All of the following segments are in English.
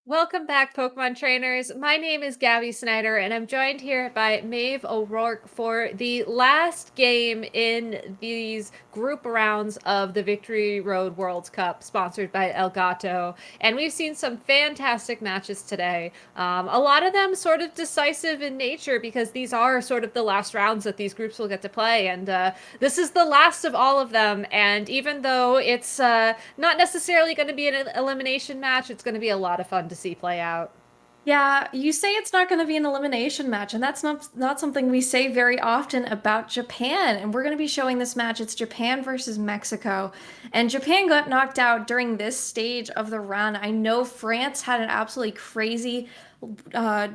Welcome back, Pokemon trainers. My name is Gabby Snyder, and I'm joined here by Maeve O'Rourke for the last game in these group rounds of the Victory Road World Cup, sponsored by Elgato. And we've seen some fantastic matches today. A lot of them sort of decisive in nature because these are sort of the last rounds that these groups will get to play. And this is the last of all of them. And even though it's not necessarily going to be an elimination match, it's going to be a lot of fun to see play out. Yeah, you say it's not going to be an elimination match, and that's not something we say very often about Japan. And we're going to be showing this match. It's Japan versus Mexico. And Japan got knocked out during this stage of the run. I know France had an absolutely crazy uh,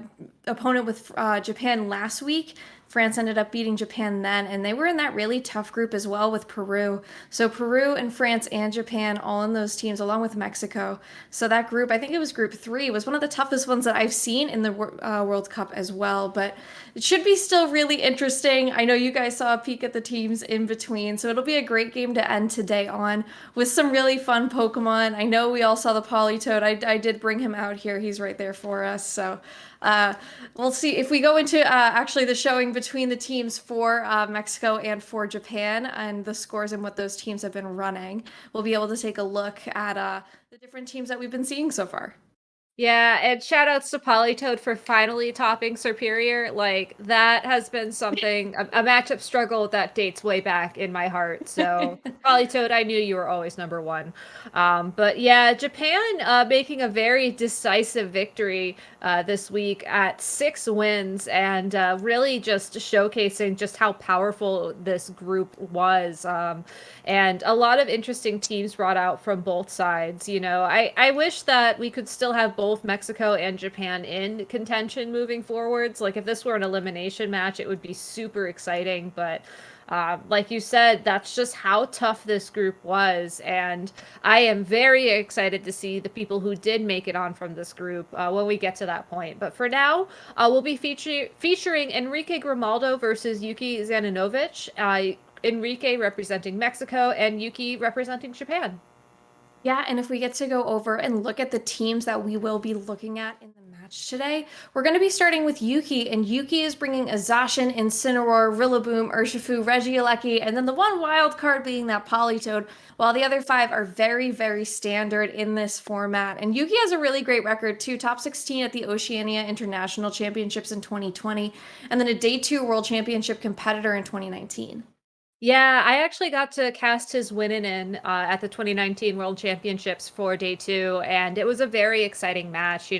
opponent with Japan last week. France ended up beating Japan then, and they were in that really tough group as well with Peru. So Peru and France and Japan all in those teams, along with Mexico. So that group, I think it was group three, was one of the toughest ones that I've seen in the World Cup as well. But it should be still really interesting. I know you guys saw a peek at the teams in between, so it'll be a great game to end today on with some really fun Pokemon. I know we all saw the Politoed. I did bring him out here. He's right there for us. So uh, we'll see if we go into actually the showing between the teams for Mexico and for Japan and the scores and what those teams have been running. We'll be able to take a look at the different teams that we've been seeing so far. Yeah, and shout outs to Politoed for finally topping Superior. Like, that has been something, a matchup struggle that dates way back in my heart. So, Politoed, I knew you were always number one. But yeah, Japan making a very decisive victory this week at 6 wins and really just showcasing just how powerful this group was. And a lot of interesting teams brought out from both sides. I wish that we could still have both Mexico and Japan in contention moving forwards. Like if this were an elimination match, it would be super exciting. But like you said, that's just how tough this group was. And I am very excited to see the people who did make it on from this group when we get to that point. But for now, we'll be featuring Enrique Grimaldo versus Yuki Zaninovich. Enrique representing Mexico and Yuki representing Japan. Yeah, and if we get to go over and look at the teams that we will be looking at in the match today, we're going to be starting with Yuki, and Yuki is bringing a Zacian, Incineroar, Rillaboom, Urshifu, Regieleki, and then the one wild card being that Politoed, while the other five are very, very standard in this format. And Yuki has a really great record too, top 16 at the Oceania International Championships in 2020, and then a Day 2 World Championship competitor in 2019. Yeah, I actually got to cast his winning in at the 2019 World Championships for day two, and it was a very exciting match.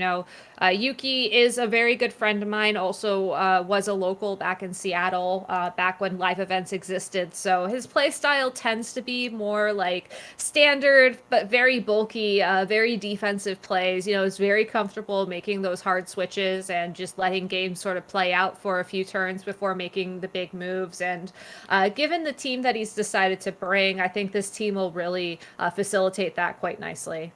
Yuki is a very good friend of mine, also was a local back in Seattle back when live events existed. So his play style tends to be more like standard, but very bulky, very defensive plays. Is very comfortable making those hard switches and just letting games sort of play out for a few turns before making the big moves. And given the team that he's decided to bring, I think this team will really facilitate that quite nicely.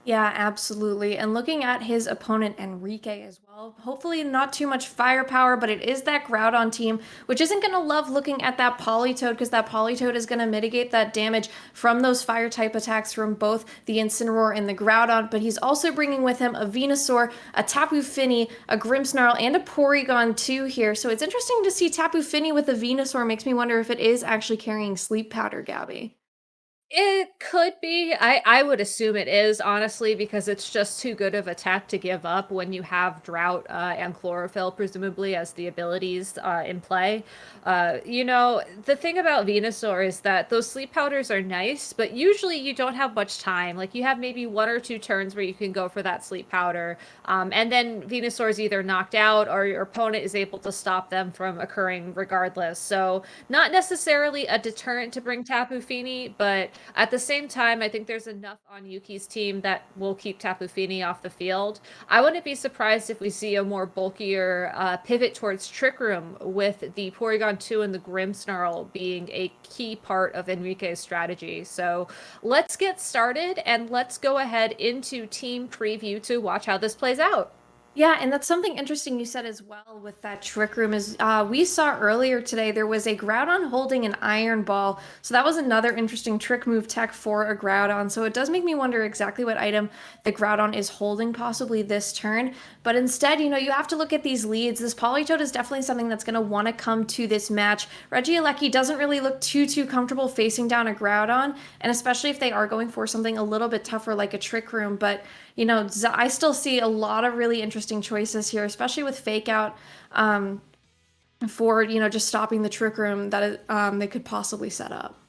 Yeah, absolutely. And looking at his opponent Enrique as well, hopefully not too much firepower, but it is that Groudon team, which isn't going to love looking at that Politoed because that Politoed is going to mitigate that damage from those fire type attacks from both the Incineroar and the Groudon. But he's also bringing with him a Venusaur, a Tapu Fini, a Grimmsnarl, and a Porygon too here. So it's interesting to see Tapu Fini with a Venusaur. Makes me wonder if it is actually carrying Sleep Powder, Gabby. It could be. I would assume it is, honestly, because it's just too good of a tech to give up when you have Drought and Chlorophyll, presumably, as the abilities in play. The thing about Venusaur is that those sleep powders are nice, but usually you don't have much time. Like, you have maybe 1 or 2 turns where you can go for that sleep powder. And then Venusaur is either knocked out or your opponent is able to stop them from occurring regardless. So, not necessarily a deterrent to bring Tapu Fini, but at the same time, I think there's enough on Yuki's team that will keep Tapu Fini off the field. I wouldn't be surprised if we see a more bulkier pivot towards Trick Room with the Porygon 2 and the Grimmsnarl being a key part of Enrique's strategy. So let's get started and let's go ahead into team preview to watch how this plays out. Yeah, and that's something interesting you said as well with that trick room is we saw earlier today there was a Groudon holding an Iron Ball. So that was another interesting trick move tech for a Groudon. So it does make me wonder exactly what item the Groudon is holding possibly this turn. But instead, you have to look at these leads. This Politoed is definitely something that's going to want to come to this match. Regieleki doesn't really look too comfortable facing down a Groudon, and especially if they are going for something a little bit tougher like a trick room. But I still see a lot of really interesting choices here, especially with fake out for, just stopping the trick room that they could possibly set up.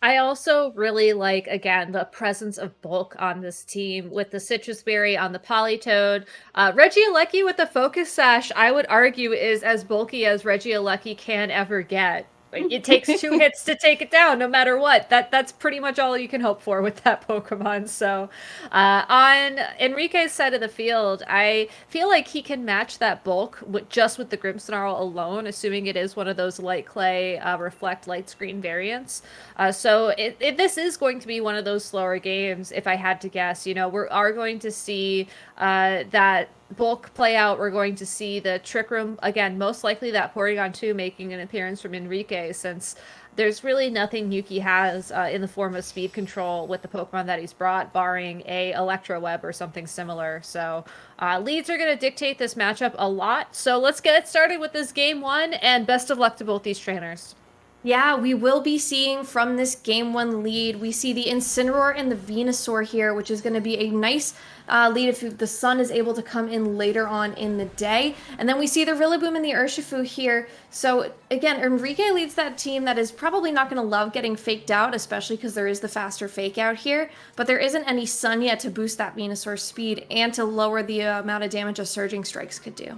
I also really like, again, the presence of bulk on this team with the Citrus Berry on the Politoed. Regieleki with the Focus Sash, I would argue, is as bulky as Regieleki can ever get. It takes 2 hits to take it down, no matter what. That's pretty much all you can hope for with that Pokemon. So, on Enrique's side of the field, I feel like he can match that bulk just with the Grimmsnarl alone, assuming it is one of those Light Clay Reflect Light Screen variants. So this is going to be one of those slower games, if I had to guess. We are going to see that bulk play out. We're going to see the Trick Room, again, most likely that Porygon 2 making an appearance from Enrique, since there's really nothing Yuki has in the form of speed control with the Pokemon that he's brought, barring a Electro Web or something similar. So leads are going to dictate this matchup a lot. So let's get started with this game one, and best of luck to both these trainers. Yeah, we will be seeing from this game one lead. We see the Incineroar and the Venusaur here, which is going to be a nice lead if the sun is able to come in later on in the day. And then we see the Rillaboom and the Urshifu here. So again, Enrique leads that team that is probably not going to love getting faked out, especially because there is the faster fake out here. But there isn't any sun yet to boost that Venusaur speed and to lower the amount of damage a Surging Strikes could do.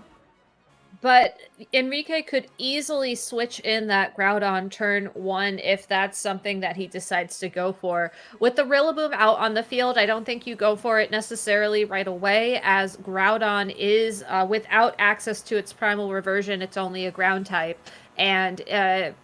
But Enrique could easily switch in that Groudon turn 1 if that's something that he decides to go for. With the Rillaboom out on the field, I don't think you go for it necessarily right away, as Groudon is, without access to its primal reversion, it's only a ground type. And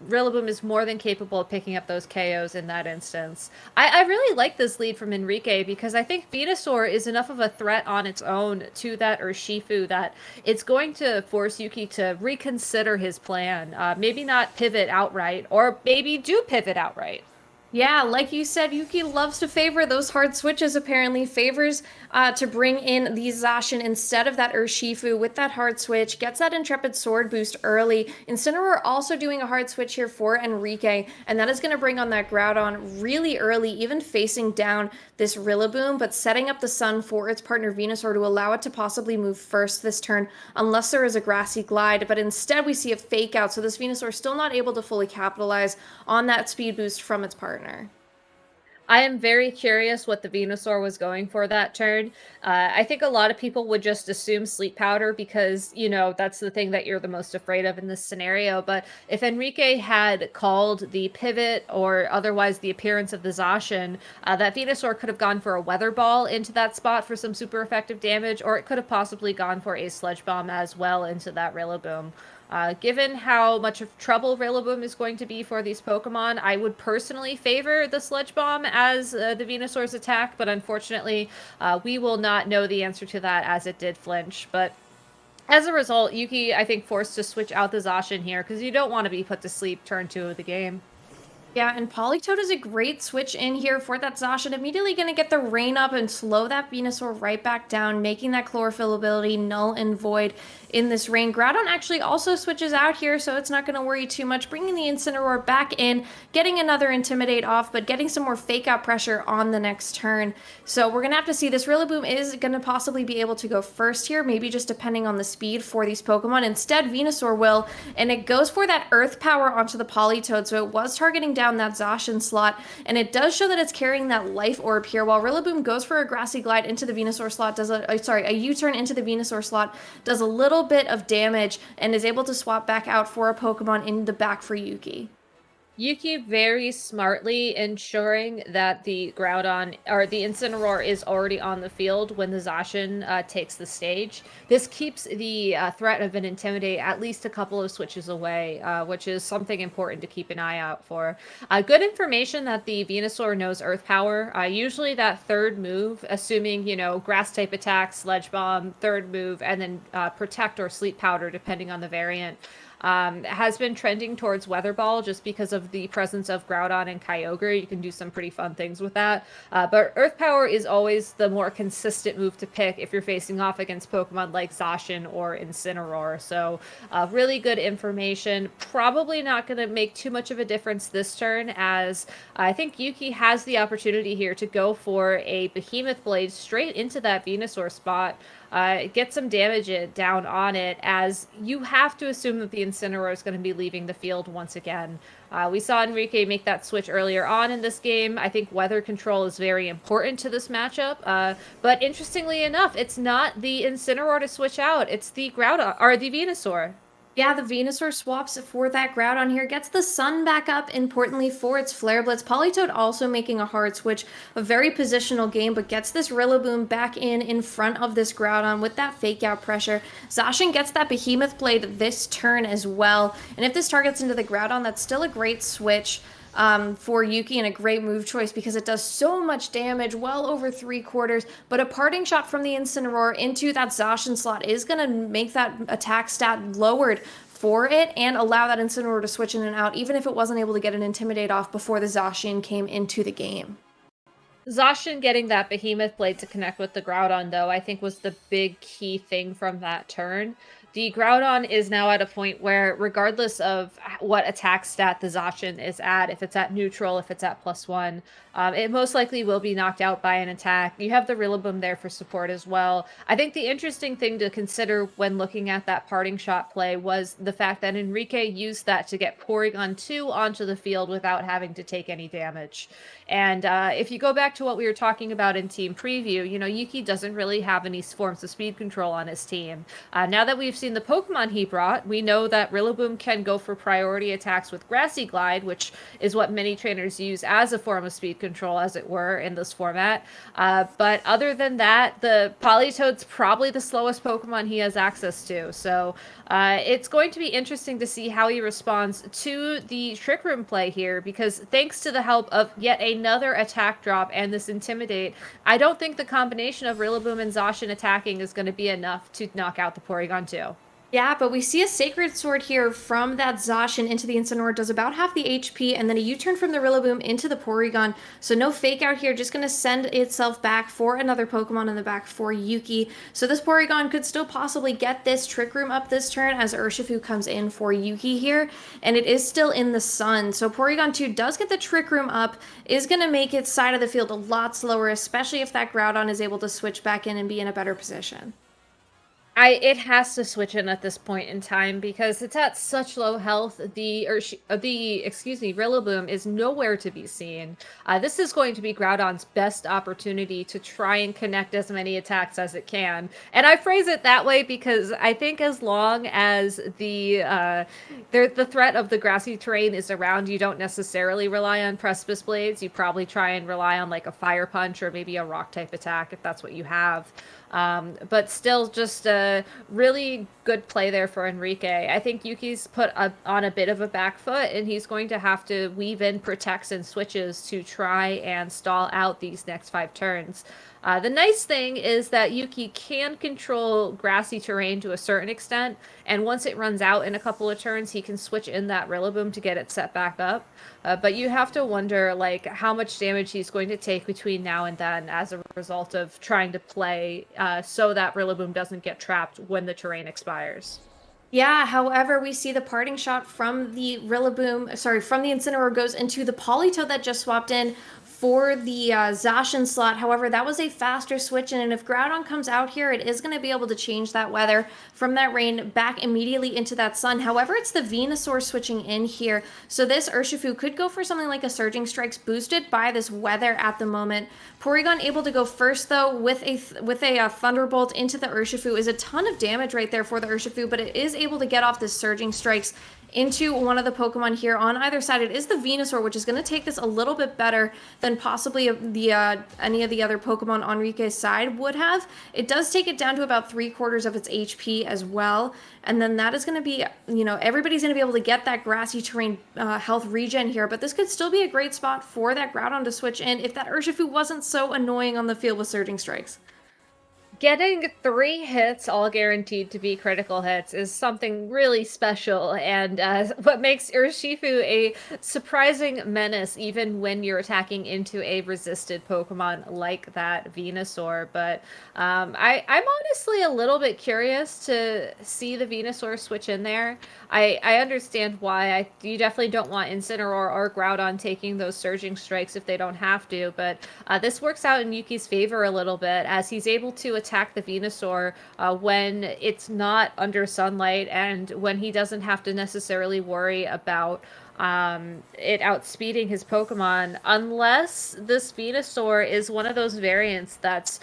Rillaboom is more than capable of picking up those KOs in that instance. I really like this lead from Enrique because I think Venusaur is enough of a threat on its own to that Urshifu that it's going to force Yuki to reconsider his plan. Maybe not pivot outright, or maybe do pivot outright. Yeah, like you said, Yuki loves to favor those hard switches, apparently. Favors to bring in the Zacian instead of that Urshifu with that hard switch. Gets that Intrepid Sword boost early. Incineroar also doing a hard switch here for Enrique, and that is going to bring on that Groudon really early, even facing down this Rillaboom, but setting up the sun for its partner Venusaur to allow it to possibly move first this turn, unless there is a Grassy Glide. But instead, we see a fake out, so this Venusaur still not able to fully capitalize on that speed boost from its partner. I am very curious what the Venusaur was going for that turn. I think a lot of people would just assume Sleep Powder because, that's the thing that you're the most afraid of in this scenario. But if Enrique had called the pivot or otherwise the appearance of the Zacian, that Venusaur could have gone for a Weather Ball into that spot for some super effective damage, or it could have possibly gone for a Sludge Bomb as well into that Rillaboom. Given how much of trouble Rillaboom is going to be for these Pokemon, I would personally favor the Sludge Bomb as the Venusaur's attack, but unfortunately, we will not know the answer to that as it did flinch. But as a result, Yuki, I think, forced to switch out the Zacian here, because you don't want to be put to sleep turn 2 of the game. Yeah, and Politoed is a great switch in here for that Zacian. Immediately going to get the rain up and slow that Venusaur right back down, making that Chlorophyll ability null and void in this rain. Groudon actually also switches out here, so it's not going to worry too much. Bringing the Incineroar back in, getting another Intimidate off, but getting some more fake out pressure on the next turn. So we're going to have to see. This Rillaboom is going to possibly be able to go first here, maybe just depending on the speed for these Pokemon. Instead, Venusaur will, and it goes for that Earth Power onto the Politoed, so it was targeting down that Zacian slot, and it does show that it's carrying that Life Orb here, while Rillaboom goes for a Grassy Glide into the Venusaur slot, a U-turn into the Venusaur slot, does a little bit of damage, and is able to swap back out for a Pokemon in the back for Yuki. Yuki very smartly ensuring that the Groudon or the Incineroar is already on the field when the Zacian takes the stage. This keeps the threat of an Intimidate at least a couple of switches away, which is something important to keep an eye out for. Good information that the Venusaur knows Earth Power. Usually that third move, assuming, Grass type attack, Sledge Bomb, third move, and then Protect or Sleep Powder, depending on the variant. Has been trending towards Weather Ball just because of the presence of Groudon and Kyogre. You can do some pretty fun things with that. But Earth Power is always the more consistent move to pick if you're facing off against Pokemon like Zacian or Incineroar. So really good information. Probably not going to make too much of a difference this turn, as I think Yuki has the opportunity here to go for a Behemoth Blade straight into that Venusaur spot. Get some damage down on it, as you have to assume that the Incineroar is going to be leaving the field once again. We saw Enrique make that switch earlier on in this game. I think weather control is very important to this matchup. But interestingly enough, it's not the Incineroar to switch out. It's the Groudon, or the Venusaur. Yeah, the Venusaur swaps for that Groudon here, gets the Sun back up, importantly, for its Flare Blitz. Politoed also making a hard switch, a very positional game, but gets this Rillaboom back in front of this Groudon with that fake out pressure. Zacian gets that Behemoth Blade this turn as well, and if this targets into the Groudon, that's still a great switch for Yuki, and a great move choice because it does so much damage, well over 3/4, but a parting shot from the Incineroar into that Zacian slot is going to make that attack stat lowered for it and allow that Incineroar to switch in and out, even if it wasn't able to get an Intimidate off before the Zacian came into the game. Zacian getting that Behemoth Blade to connect with the Groudon, though, I think was the big key thing from that turn. The Groudon is now at a point where, regardless of what attack stat the Zacian is at, if it's at neutral, if it's at +1, it most likely will be knocked out by an attack. You have the Rillaboom there for support as well. I think the interesting thing to consider when looking at that parting shot play was the fact that Enrique used that to get Porygon 2 onto the field without having to take any damage. And if you go back to what we were talking about in team preview, Yuki doesn't really have any forms of speed control on his team. Now that we've seen the Pokemon he brought, we know that Rillaboom can go for priority attacks with Grassy Glide, which is what many trainers use as a form of speed control, as it were, in this format. But other than that, the Politoed's probably the slowest Pokemon he has access to. So it's going to be interesting to see how he responds to the Trick Room play here, because thanks to the help of yet another attack drop and this Intimidate, I don't think the combination of Rillaboom and Zacian attacking is going to be enough to knock out the Porygon 2. Yeah, but we see a Sacred Sword here from that Zacian into the Incineroar, does about half the HP, and then a U-turn from the Rillaboom into the Porygon. So no fake out here, just going to send itself back for another Pokemon in the back for Yuki. So this Porygon could still possibly get this Trick Room up this turn as Urshifu comes in for Yuki here, and it is still in the sun. So Porygon 2 does get the Trick Room up, is going to make its side of the field a lot slower, especially if that Groudon is able to switch back in and be in a better position. It has to switch in at this point in time because it's at such low health. The Rillaboom is nowhere to be seen. This is going to be Groudon's best opportunity to try and connect as many attacks as it can. And I phrase it that way because I think as long as the threat of the grassy terrain is around, you don't necessarily rely on Precipice Blades. You probably try and rely on like a Fire Punch or maybe a Rock type attack if that's what you have. But still just a really good play there for Enrique. I think Yuki's put on a bit of a back foot, and he's going to have to weave in protects and switches to try and stall out these next 5 turns. The nice thing is that Yuki can control grassy terrain to a certain extent, and once it runs out in a couple of turns, he can switch in that Rillaboom to get it set back up. But you have to wonder, like, how much damage he's going to take between now and then as a result of trying to play so that Rillaboom doesn't get trapped when the terrain expires. Yeah, however, we see the parting shot from the from the Incineroar goes into the Politoed that just swapped in for the Zacian slot. However, that was a faster switch, and if Groudon comes out here, it is going to be able to change that weather from that rain back immediately into that sun. However, it's the Venusaur switching in here, so this Urshifu could go for something like a Surging Strikes boosted by this weather at the moment. Porygon able to go first, though, with a Thunderbolt into the Urshifu is a ton of damage right there for the Urshifu, but it is able to get off this Surging Strikes into one of the Pokemon here on either side. It is the Venusaur, which is going to take this a little bit better than possibly any of the other Pokemon on Enrique's side would have. It does take it down to about 3/4 of its HP as well. And then that is going to be, everybody's going to be able to get that grassy terrain health regen here. But this could still be a great spot for that Groudon to switch in if that Urshifu wasn't so annoying on the field with Surging Strikes. Getting 3 hits, all guaranteed to be critical hits, is something really special, and what makes Urshifu a surprising menace even when you're attacking into a resisted Pokemon like that Venusaur. But I'm honestly a little bit curious to see the Venusaur switch in there. I understand why. You definitely don't want Incineroar or Groudon taking those Surging Strikes if they don't have to, but this works out in Yuki's favor a little bit, as he's able to attack the Venusaur when it's not under sunlight and when he doesn't have to necessarily worry about it outspeeding his Pokemon, unless this Venusaur is one of those variants that's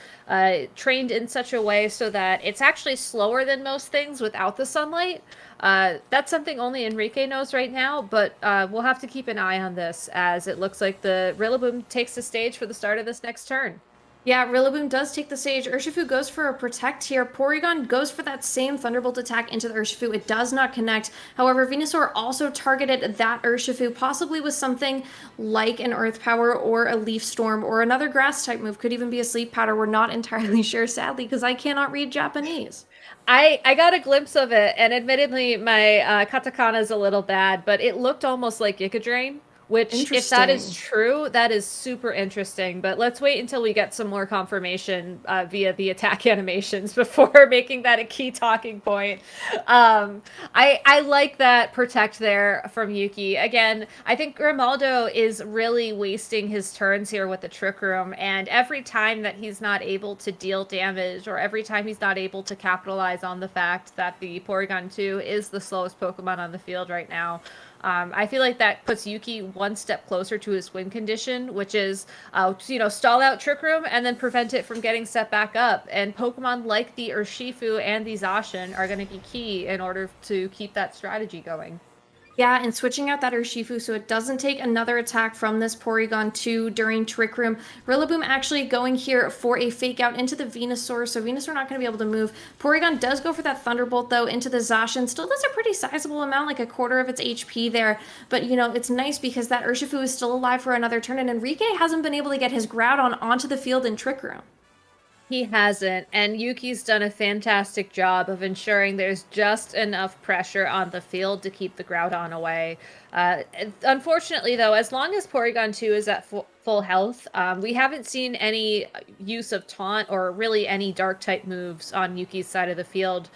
trained in such a way so that it's actually slower than most things without the sunlight. That's something only Enrique knows right now, but we'll have to keep an eye on this, as it looks like the Rillaboom takes the stage for the start of this next turn. Yeah, Rillaboom does take the stage. Urshifu goes for a Protect here. Porygon goes for that same Thunderbolt attack into the Urshifu. It does not connect. However, Venusaur also targeted that Urshifu, possibly with something like an Earth Power or a Leaf Storm or another Grass-type move. Could even be a Sleep Powder. We're not entirely sure, sadly, because I cannot read Japanese. I got a glimpse of it, and admittedly, my katakana is a little bad, but it looked almost like Giga Drain. Which, if that is true, that is super interesting. But let's wait until we get some more confirmation via the attack animations before making that a key talking point. I like that Protect there from Yuki. Again, I think Grimaldo is really wasting his turns here with the Trick Room. And every time that he's not able to deal damage, or every time he's not able to capitalize on the fact that the Porygon 2 is the slowest Pokemon on the field right now, I feel like that puts Yuki one step closer to his win condition, which is, stall out Trick Room and then prevent it from getting set back up. And Pokemon like the Urshifu and the Zacian are going to be key in order to keep that strategy going. Yeah, and switching out that Urshifu so it doesn't take another attack from this Porygon 2 during Trick Room. Rillaboom actually going here for a Fake Out into the Venusaur, so Venusaur not going to be able to move. Porygon does go for that Thunderbolt, though, into the Zacian. Still does a pretty sizable amount, like 1/4 of its HP there. But, it's nice because that Urshifu is still alive for another turn, and Enrique hasn't been able to get his Groudon onto the field in Trick Room. He hasn't, and Yuki's done a fantastic job of ensuring there's just enough pressure on the field to keep the Groudon away. Unfortunately, though, as long as Porygon 2 is at full health, we haven't seen any use of Taunt or really any Dark-type moves on Yuki's side of the field,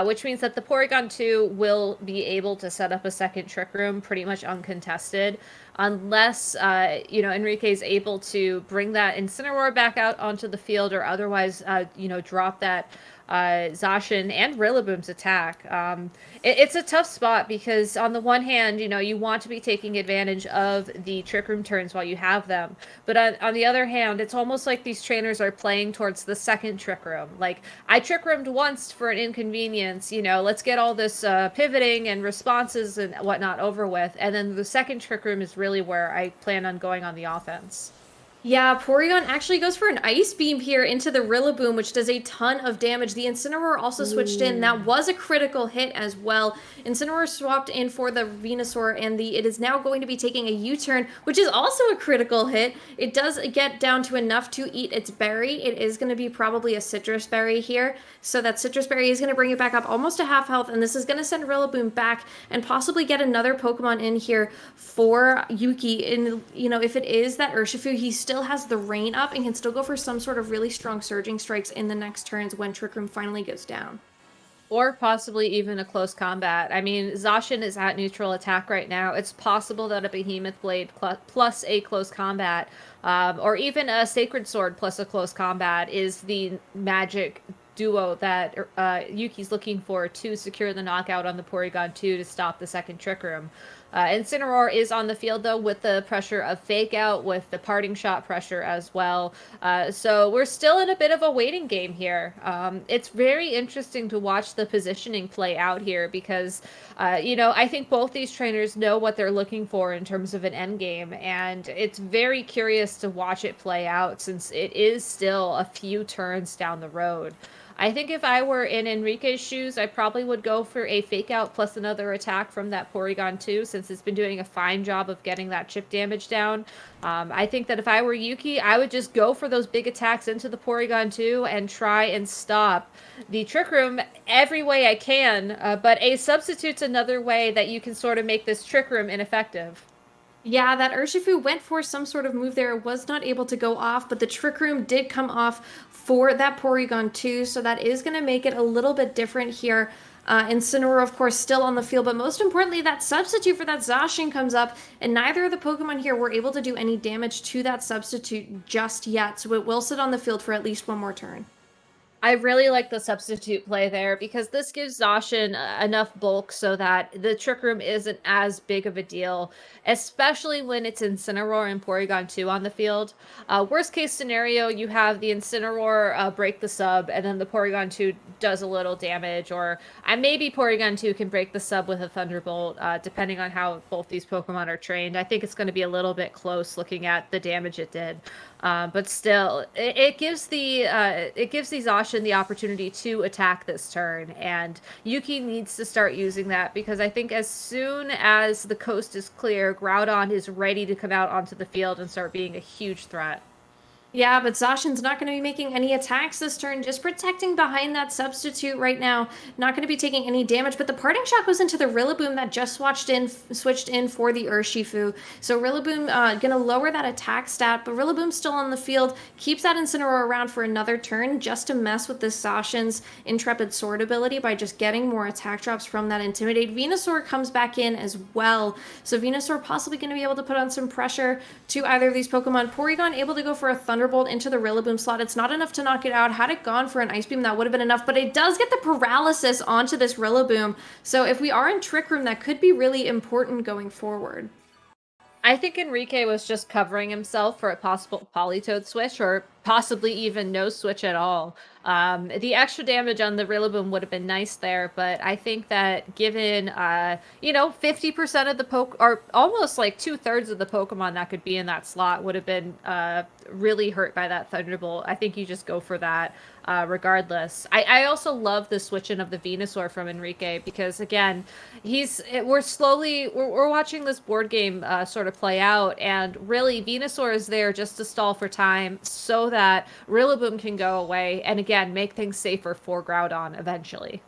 which means that the Porygon 2 will be able to set up a second Trick Room pretty much uncontested, unless, Enrique's able to bring that Incineroar back out onto the field, or otherwise, drop that Zacian and Rillaboom's attack. It's a tough spot because on the one hand, you want to be taking advantage of the Trick Room turns while you have them. But on the other hand, it's almost like these trainers are playing towards the second Trick Room. Like, I Trick Roomed once for an inconvenience, let's get all this pivoting and responses and whatnot over with. And then the second Trick Room is really where I plan on going on the offense. Yeah, Porygon actually goes for an Ice Beam here into the Rillaboom, which does a ton of damage. The Incineroar also switched in. That was a critical hit as well. Incineroar swapped in for the Venusaur, and it is now going to be taking a U-turn, which is also a critical hit. It does get down to enough to eat its berry. It is going to be probably a Citrus Berry here, so that Citrus Berry is going to bring it back up almost to half health, and this is going to send Rillaboom back and possibly get another Pokemon in here for Yuki. And, if it is that Urshifu, he's still has the rain up and can still go for some sort of really strong Surging Strikes in the next turns when Trick Room finally goes down. Or possibly even a close combat. I mean, Zacian is at neutral attack right now. It's possible that a Behemoth Blade plus a close combat, or even a Sacred Sword plus a close combat, is the magic duo that Yuki's looking for to secure the knockout on the Porygon 2 to stop the second Trick Room. Incineroar is on the field, though, with the pressure of Fake Out, with the parting shot pressure as well. So we're still in a bit of a waiting game here. It's very interesting to watch the positioning play out here because, I think both these trainers know what they're looking for in terms of an end game, and it's very curious to watch it play out since it is still a few turns down the road. I think if I were in Enrique's shoes, I probably would go for a Fake Out plus another attack from that Porygon 2, since it's been doing a fine job of getting that chip damage down. I think that if I were Yuki, I would just go for those big attacks into the Porygon 2 and try and stop the Trick Room every way I can. But a substitute's another way that you can sort of make this Trick Room ineffective. Yeah, that Urshifu went for some sort of move there, was not able to go off, but the Trick Room did come off for that Porygon 2, so that is going to make it a little bit different here. Incineroar, of course, still on the field, but most importantly, that substitute for that Zacian comes up, and neither of the Pokemon here were able to do any damage to that substitute just yet, so it will sit on the field for at least one more turn. I really like the substitute play there because this gives Zacian enough bulk so that the Trick Room isn't as big of a deal, especially when it's Incineroar and Porygon 2 on the field. Worst case scenario, you have the Incineroar break the sub, and then the Porygon 2 does a little damage, or maybe Porygon 2 can break the sub with a Thunderbolt, depending on how both these Pokemon are trained. I think it's going to be a little bit close looking at the damage it did. But still, it gives the Zacian the opportunity to attack this turn, and Yuki needs to start using that because I think as soon as the coast is clear, Groudon is ready to come out onto the field and start being a huge threat. Yeah, but Zacian's not going to be making any attacks this turn, just protecting behind that substitute right now. Not going to be taking any damage, but the parting shot goes into the Rillaboom that just switched in for the Urshifu. So Rillaboom going to lower that attack stat, but Rillaboom's still on the field, keeps that Incineroar around for another turn just to mess with this Zacian's Intrepid Sword ability by just getting more attack drops from that Intimidate. Venusaur comes back in as well, so Venusaur possibly going to be able to put on some pressure to either of these Pokemon. Porygon able to go for a Thunderbolt into the Rillaboom slot. It's not enough to knock it out. Had it gone for an Ice Beam, that would have been enough, but it does get the paralysis onto this Rillaboom. So if we are in Trick Room, that could be really important going forward. I think Enrique was just covering himself for a possible Politoed switch, or possibly even no switch at all. The extra damage on the Rillaboom would have been nice there, but I think that given, 50% of the or almost like 2/3 of the Pokemon that could be in that slot would have been really hurt by that Thunderbolt. I think you just go for that regardless. I also love the switching of the Venusaur from Enrique because, again, we're watching this board game sort of play out, and really Venusaur is there just to stall for time so that Rillaboom can go away and, again, make things safer for Groudon eventually.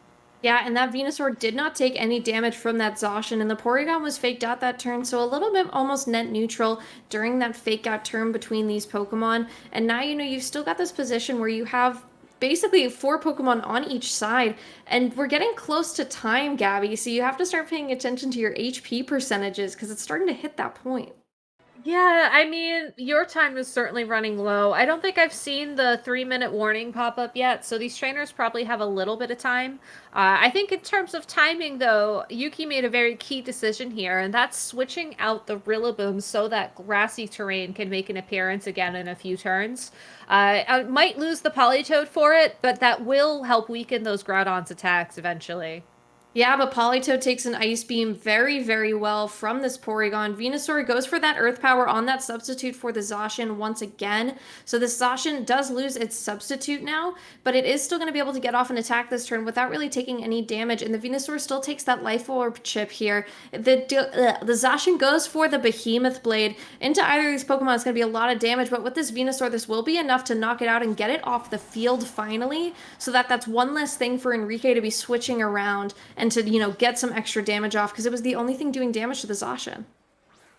Yeah, and that Venusaur did not take any damage from that Zacian, and the Porygon was faked out that turn, so a little bit almost net neutral during that fake out turn between these Pokemon. And now, you've still got this position where you have basically 4 Pokemon on each side, and we're getting close to time, Gabby, so you have to start paying attention to your HP percentages because it's starting to hit that point. Yeah, I mean, your time is certainly running low. I don't think I've seen the 3-minute warning pop up yet, so these trainers probably have a little bit of time. I think in terms of timing, though, Yuki made a very key decision here, and that's switching out the Rillaboom so that grassy terrain can make an appearance again in a few turns. I might lose the Politoed for it, but that will help weaken those Groudon's attacks eventually. Yeah, but Polito takes an Ice Beam very, very well from this Porygon. Venusaur goes for that Earth Power on that substitute for the Zacian once again. So this Zacian does lose its substitute now, but it is still going to be able to get off an attack this turn without really taking any damage. And the Venusaur still takes that Life Orb chip here. The Zacian goes for the Behemoth Blade. Into either of these Pokemon, it's going to be a lot of damage, but with this Venusaur, this will be enough to knock it out and get it off the field finally, so that that's one less thing for Enrique to be switching around and to, get some extra damage off, because it was the only thing doing damage to the Zacian.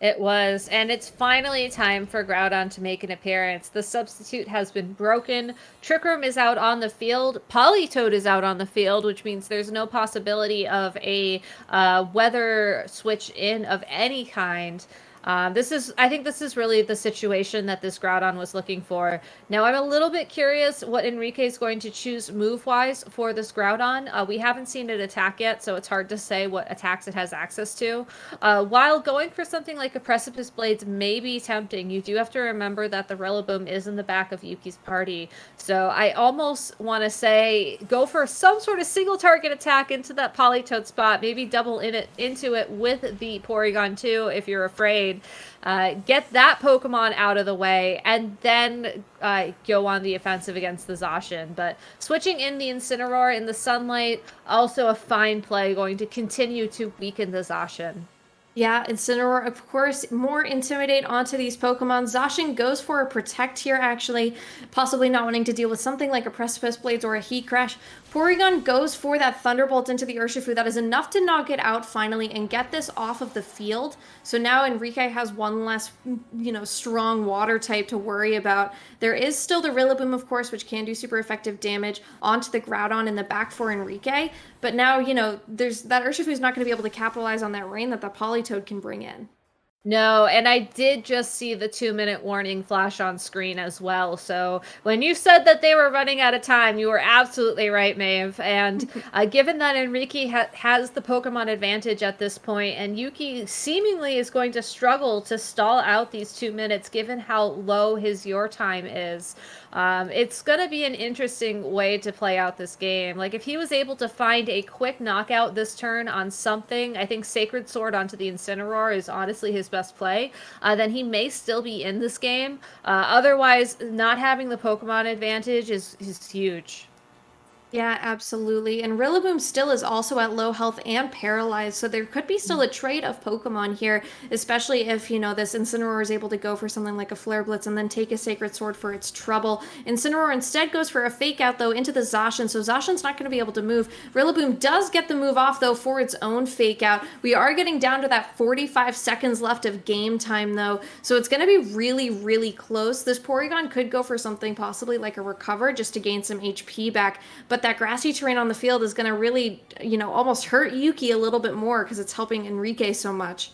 It was, and it's finally time for Groudon to make an appearance. The substitute has been broken. Trick Room is out on the field. Politoed is out on the field, which means there's no possibility of a weather switch in of any kind. I think this is really the situation that this Groudon was looking for. Now, I'm a little bit curious what Enrique is going to choose move-wise for this Groudon. We haven't seen it attack yet, so it's hard to say what attacks it has access to. While going for something like a Precipice Blades may be tempting, you do have to remember that the Rillaboom is in the back of Yuki's party. So I almost want to say go for some sort of single target attack into that Politoed spot, maybe double into it with the Porygon too if you're afraid. Get that Pokemon out of the way, and then go on the offensive against the Zacian. But switching in the Incineroar in the sunlight, also a fine play, going to continue to weaken the Zacian. Yeah, Incineroar, of course, more Intimidate onto these Pokemon. Zacian goes for a Protect here, actually, possibly not wanting to deal with something like a Precipice Blades or a Heat Crash. Porygon goes for that Thunderbolt into the Urshifu. That is enough to knock it out finally and get this off of the field. So now Enrique has one less, strong water type to worry about. There is still the Rillaboom, of course, which can do super effective damage onto the Groudon in the back for Enrique. But now, there's that Urshifu is not going to be able to capitalize on that rain that the Politoed can bring in. No, and I did just see the 2-minute warning flash on screen as well. So when you said that they were running out of time, you were absolutely right, Maeve. And given that Enrique has the Pokemon advantage at this point, and Yuki seemingly is going to struggle to stall out these 2 minutes, given how low his your time is, it's going to be an interesting way to play out this game. Like, if he was able to find a quick knockout this turn on something, I think Sacred Sword onto the Incineroar is honestly his best play, then he may still be in this game. Otherwise, not having the Pokemon advantage is huge. Yeah, absolutely. And Rillaboom still is also at low health and paralyzed, so there could be still a trade of Pokemon here, especially if, this Incineroar is able to go for something like a Flare Blitz and then take a Sacred Sword for its trouble. Incineroar instead goes for a Fake Out, though, into the Zacian, so Zacian's not going to be able to move. Rillaboom does get the move off, though, for its own Fake Out. We are getting down to that 45 seconds left of game time, though, so it's going to be really, really close. This Porygon could go for something possibly like a Recover just to gain some HP back, but that grassy terrain on the field is going to really, almost hurt Yuki a little bit more because it's helping Enrique so much.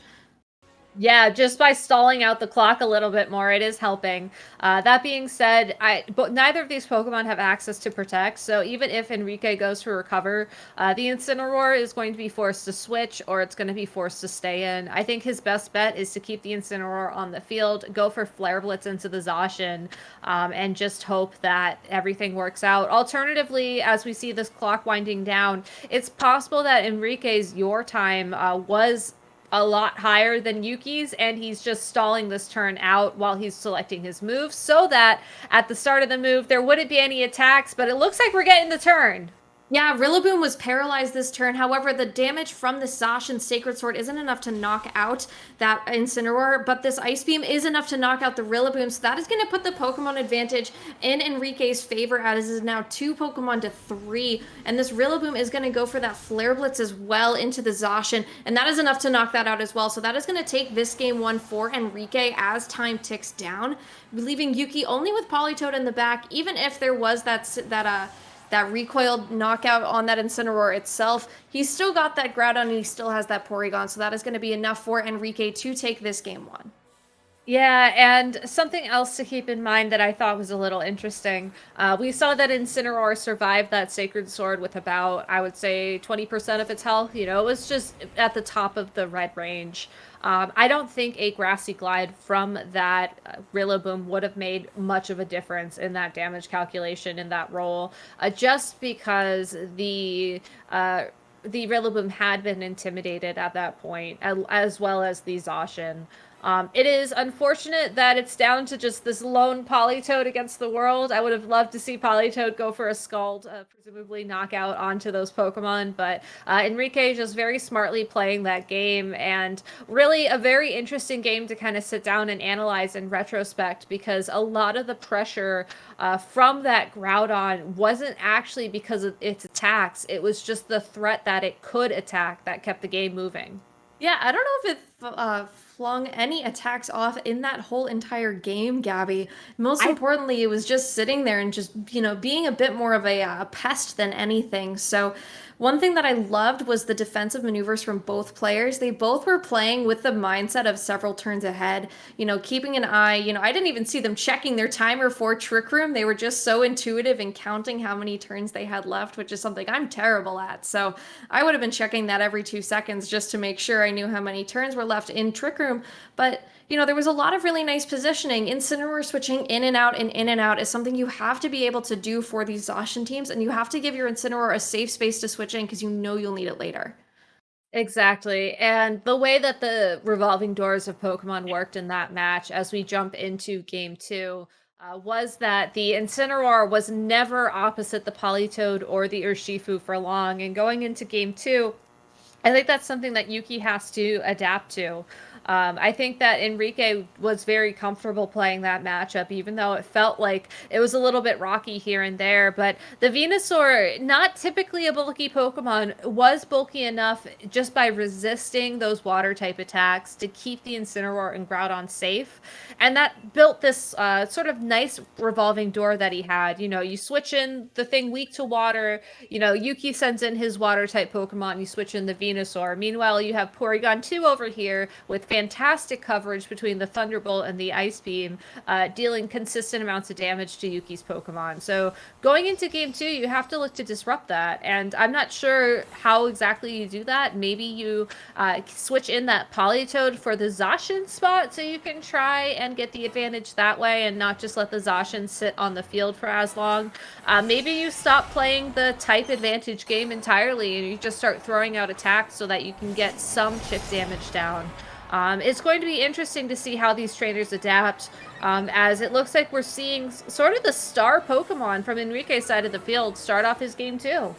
Yeah, just by stalling out the clock a little bit more, it is helping. That being said, but neither of these Pokemon have access to Protect, so even if Enrique goes for Recover, the Incineroar is going to be forced to switch, or it's going to be forced to stay in. I think his best bet is to keep the Incineroar on the field, go for Flare Blitz into the Zacian, and just hope that everything works out. Alternatively, as we see this clock winding down, it's possible that Enrique's your time was a lot higher than Yuki's, and he's just stalling this turn out while he's selecting his move so that at the start of the move there wouldn't be any attacks, but it looks like we're getting the turn. Yeah, Rillaboom was paralyzed this turn. However, the damage from the Zacian Sacred Sword isn't enough to knock out that Incineroar, but this Ice Beam is enough to knock out the Rillaboom, so that is going to put the Pokemon advantage in Enrique's favor, as it is now 2 Pokemon to 3, and this Rillaboom is going to go for that Flare Blitz as well into the Zacian, and that is enough to knock that out as well, so that is going to take this game 1 for Enrique as time ticks down, leaving Yuki only with Politoed in the back, even if there was that recoiled knockout on that Incineroar itself. He's still got that Groudon and he still has that Porygon, so that is going to be enough for Enrique to take this game 1. Yeah, and something else to keep in mind that I thought was a little interesting. We saw that Incineroar survived that Sacred Sword with about, I would say, 20% of its health. It was just at the top of the red range. I don't think a Grassy Glide from that Rillaboom would have made much of a difference in that damage calculation in that roll, just because the Rillaboom had been intimidated at that point, as well as the Zacian. It is unfortunate that it's down to just this lone Politoed against the world. I would have loved to see Politoed go for a Scald, presumably knockout onto those Pokemon, but Enrique just very smartly playing that game, and really a very interesting game to kind of sit down and analyze in retrospect, because a lot of the pressure from that Groudon wasn't actually because of its attacks. It was just the threat that it could attack that kept the game moving. Yeah, I don't know if flung any attacks off in that whole entire game, Gabby. Most I importantly, it was just sitting there and just, being a bit more of a pest than anything. So, one thing that I loved was the defensive maneuvers from both players. They both were playing with the mindset of several turns ahead, keeping an eye. I didn't even see them checking their timer for Trick Room. They were just so intuitive in counting how many turns they had left, which is something I'm terrible at. So I would have been checking that every 2 seconds just to make sure I knew how many turns were left in Trick Room. But there was a lot of really nice positioning. Incineroar switching in and out and in and out is something you have to be able to do for these Zacian teams, and you have to give your Incineroar a safe space to switch in because you'll need it later. Exactly. And the way that the revolving doors of Pokemon worked in that match as we jump into game two was that the Incineroar was never opposite the Politoed or the Urshifu for long. And going into game two, I think that's something that Yuki has to adapt to. I think that Enrique was very comfortable playing that matchup, even though it felt like it was a little bit rocky here and there. But the Venusaur, not typically a bulky Pokemon, was bulky enough just by resisting those water type attacks to keep the Incineroar and Groudon safe. And that built this sort of nice revolving door that he had. You switch in the thing weak to water, Yuki sends in his water type Pokemon, you switch in the Venusaur. Meanwhile, you have Porygon 2 over here with fantastic coverage between the Thunderbolt and the Ice Beam, dealing consistent amounts of damage to Yuki's Pokemon. So going into game two, you have to look to disrupt that. And I'm not sure how exactly you do that. Maybe you switch in that Politoed for the Zacian spot so you can try and get the advantage that way and not just let the Zacian sit on the field for as long. Maybe you stop playing the type advantage game entirely and you just start throwing out attacks so that you can get some chip damage down. It's going to be interesting to see how these trainers adapt, as it looks like we're seeing sort of the star Pokemon from Enrique's side of the field start off his game too.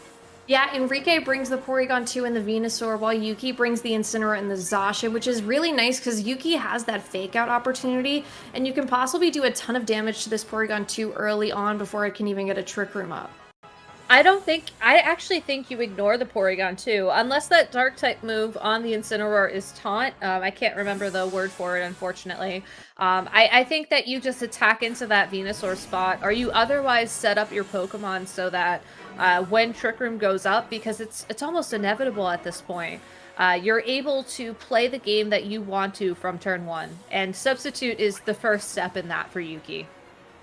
Yeah, Enrique brings the Porygon 2 and the Venusaur, while Yuki brings the Incineroar and the Zacian, which is really nice because Yuki has that fake out opportunity, and you can possibly do a ton of damage to this Porygon 2 early on before it can even get a Trick Room up. I actually think you ignore the Porygon 2, unless that dark type move on the Incineroar is taunt. I can't remember the word for it, unfortunately. I think that you just attack into that Venusaur spot, or you otherwise set up your Pokemon so that when Trick Room goes up, because it's almost inevitable at this point, you're able to play the game that you want to from turn one. And Substitute is the first step in that for Yuki.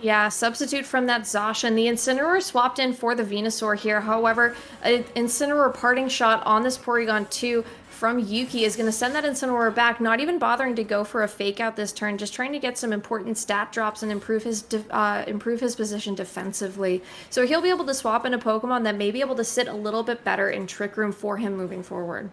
Yeah, substitute from that Zacian. The Incineroar swapped in for the Venusaur here. However, an Incineroar parting shot on this Porygon 2 from Yuki is going to send that Incineroar back, not even bothering to go for a fake out this turn, just trying to get some important stat drops and improve his position defensively. So he'll be able to swap in a Pokemon that may be able to sit a little bit better in Trick Room for him moving forward.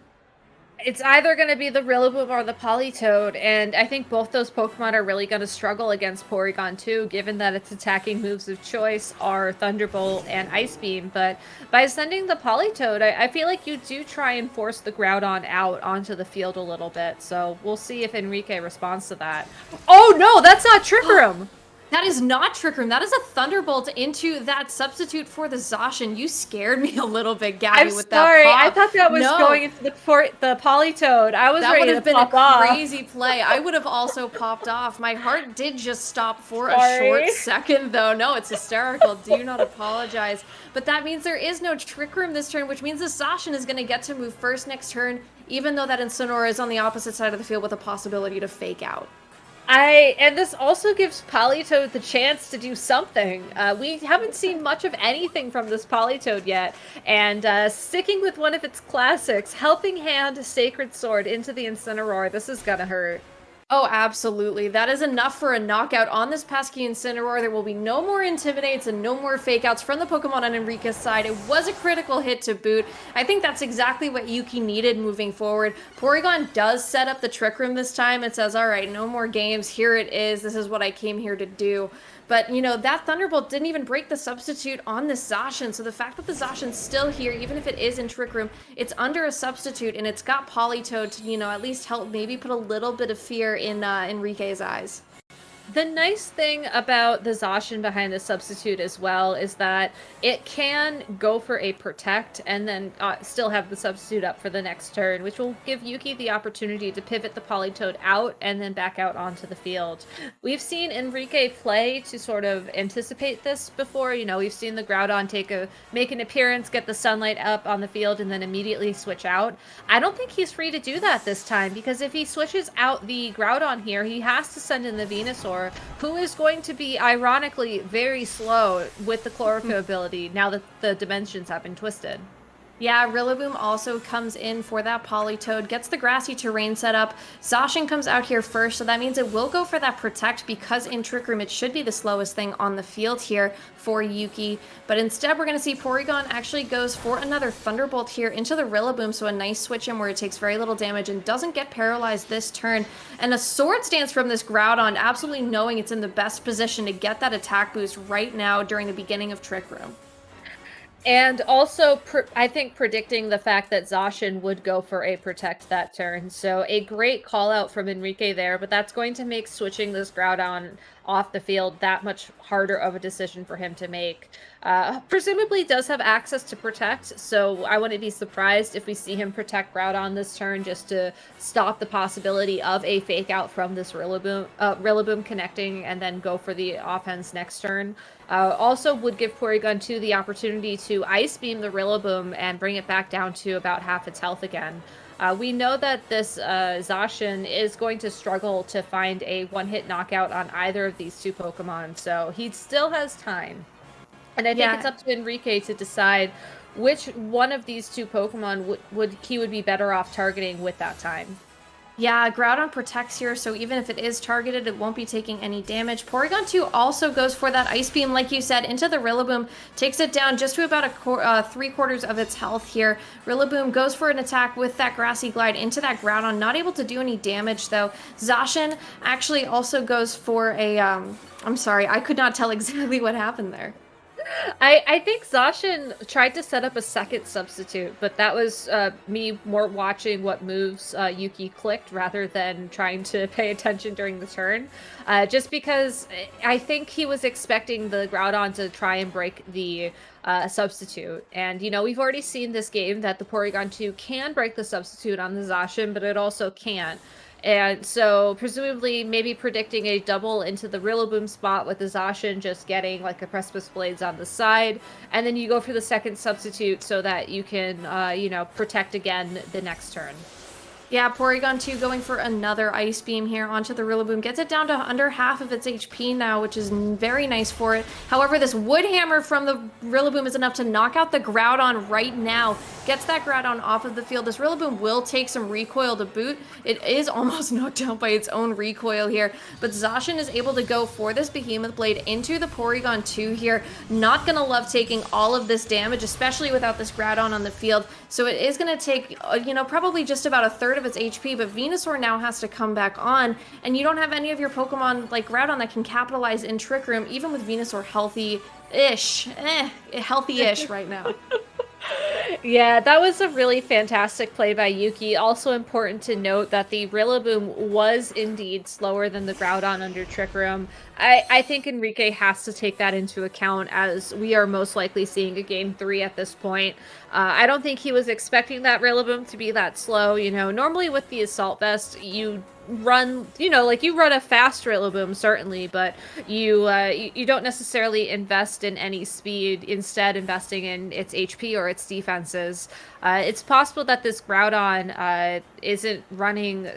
It's either going to be the Rillaboom or the Politoed, and I think both those Pokemon are really going to struggle against Porygon 2, given that its attacking moves of choice are Thunderbolt and Ice Beam. But by sending the Politoed, I feel like you do try and force the Groudon out onto the field a little bit, so we'll see if Enrique responds to that. Oh no, that's not Trick Room! That is not Trick Room. That is a Thunderbolt into that substitute for the Zacian. You scared me a little bit, Gabby, with that sorry. pop. I thought that was going into the Politoed. I was ready to pop off. That would have been a crazy play. I would have also popped off. My heart did just stop for a short second, though. No, it's hysterical. Do not apologize. But that means there is no Trick Room this turn, which means the Zacian is going to get to move first next turn, even though that Incineroar is on the opposite side of the field with a possibility to fake out. And this also gives Politoed the chance to do something. We haven't seen much of anything from this Politoed yet, and sticking with one of its classics, Helping Hand Sacred Sword into the Incineroar, this is gonna hurt. Oh, absolutely. That is enough for a knockout on this pesky Incineroar. There will be no more Intimidates and no more Fake Outs from the Pokemon on Enrique's side. It was a critical hit to boot. I think that's exactly what Yuki needed moving forward. Porygon does set up the Trick Room this time. It says, all right, no more games. Here it is. This is what I came here to do. But, that Thunderbolt didn't even break the substitute on this Zacian, so the fact that the Zacian's still here, even if it is in Trick Room, it's under a substitute, and it's got Politoed to, at least help maybe put a little bit of fear in Enrique's eyes. The nice thing about the Zacian behind the substitute as well is that it can go for a protect and then still have the substitute up for the next turn, which will give Yuki the opportunity to pivot the Politoed out and then back out onto the field. We've seen Enrique play to sort of anticipate this before. You know, we've seen the Groudon make an appearance, get the sunlight up on the field, and then immediately switch out. I don't think he's free to do that this time, because if he switches out the Groudon here, he has to send in the Venusaur, who is going to be, ironically, very slow with the Chlorophyll ability now that the dimensions have been twisted. Yeah, Rillaboom also comes in for that Politoed, gets the grassy terrain set up. Zacian comes out here first, so that means it will go for that Protect, because in Trick Room it should be the slowest thing on the field here for Yuki. But instead we're going to see Porygon actually goes for another Thunderbolt here into the Rillaboom, so a nice switch in where it takes very little damage and doesn't get paralyzed this turn. And a Swords Dance from this Groudon, absolutely knowing it's in the best position to get that attack boost right now during the beginning of Trick Room. And also, I think predicting the fact that Zacian would go for a Protect that turn. So a great call out from Enrique there, but that's going to make switching this Groudon off the field that much harder of a decision for him to make. Presumably does have access to Protect, so I wouldn't be surprised if we see him Protect Groudon this turn just to stop the possibility of a fake out from this Rillaboom connecting and then go for the offense next turn. Also would give Porygon 2 the opportunity to Ice Beam the Rillaboom and bring it back down to about half its health again. We know that this Zacian is going to struggle to find a one-hit knockout on either of these two Pokemon, so he still has time. And I think it's up to Enrique to decide which one of these two Pokemon he would be better off targeting with that time. Yeah, Groudon protects here, so even if it is targeted, it won't be taking any damage. Porygon 2 also goes for that Ice Beam, like you said, into the Rillaboom, takes it down just to about 3/4 of its health here. Rillaboom goes for an attack with that Grassy Glide into that Groudon, not able to do any damage, though. Zacian actually also goes for a, I'm sorry, I could not tell exactly what happened there. I think Zacian tried to set up a second substitute, but that was me more watching what moves Yuki clicked rather than trying to pay attention during the turn. Just because I think he was expecting the Groudon to try and break the substitute. And, you know, we've already seen this game that the Porygon 2 can break the substitute on the Zacian, but it also can't. And so, presumably, maybe predicting a double into the Rillaboom spot with the Zacian just getting, like, a Precipice Blades on the side. And then you go for the second substitute so that you can, you know, protect again the next turn. Yeah, Porygon 2 going for another Ice Beam here onto the Rillaboom. Gets it down to under half of its HP now, which is very nice for it. However, this Wood Hammer from the Rillaboom is enough to knock out the Groudon right now. Gets that Groudon off of the field. This Rillaboom will take some recoil to boot. It is almost knocked out by its own recoil here. But Zacian is able to go for this Behemoth Blade into the Porygon 2 here. Not going to love taking all of this damage, especially without this Groudon on the field. So it is going to take, you know, probably just about a third of its HP, but Venusaur now has to come back on, and you don't have any of your Pokemon like Groudon that can capitalize in Trick Room, even with Venusaur healthy-ish right now. Yeah, that was a really fantastic play by Yuki. Also important to note that the Rillaboom was indeed slower than the Groudon under Trick Room. I think Enrique has to take that into account, as we are most likely seeing a Game 3 at this point. I don't think he was expecting that Rillaboom to be that slow. You know, normally with the Assault Vest, you run, you know, like you run a fast Rillaboom, certainly, but you don't necessarily invest in any speed, instead investing in its HP or its defenses. It's possible that this Groudon isn't running,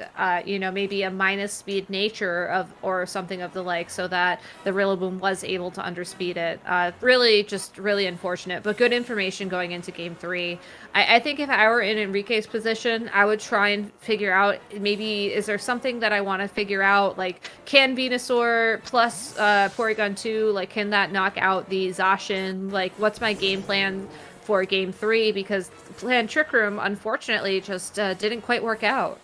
you know, maybe a minus speed nature or something of the like, so that the Rillaboom was able to underspeed it. Really unfortunate, but good information going into Game 3. I think if I were in Enrique's position, I would try and figure out, maybe, is there something that I want to figure out? Like, can Venusaur plus Porygon 2, like, can that knock out the Zacian? Like, what's my game plan for Game 3? Because Plan Trick Room, unfortunately, just didn't quite work out.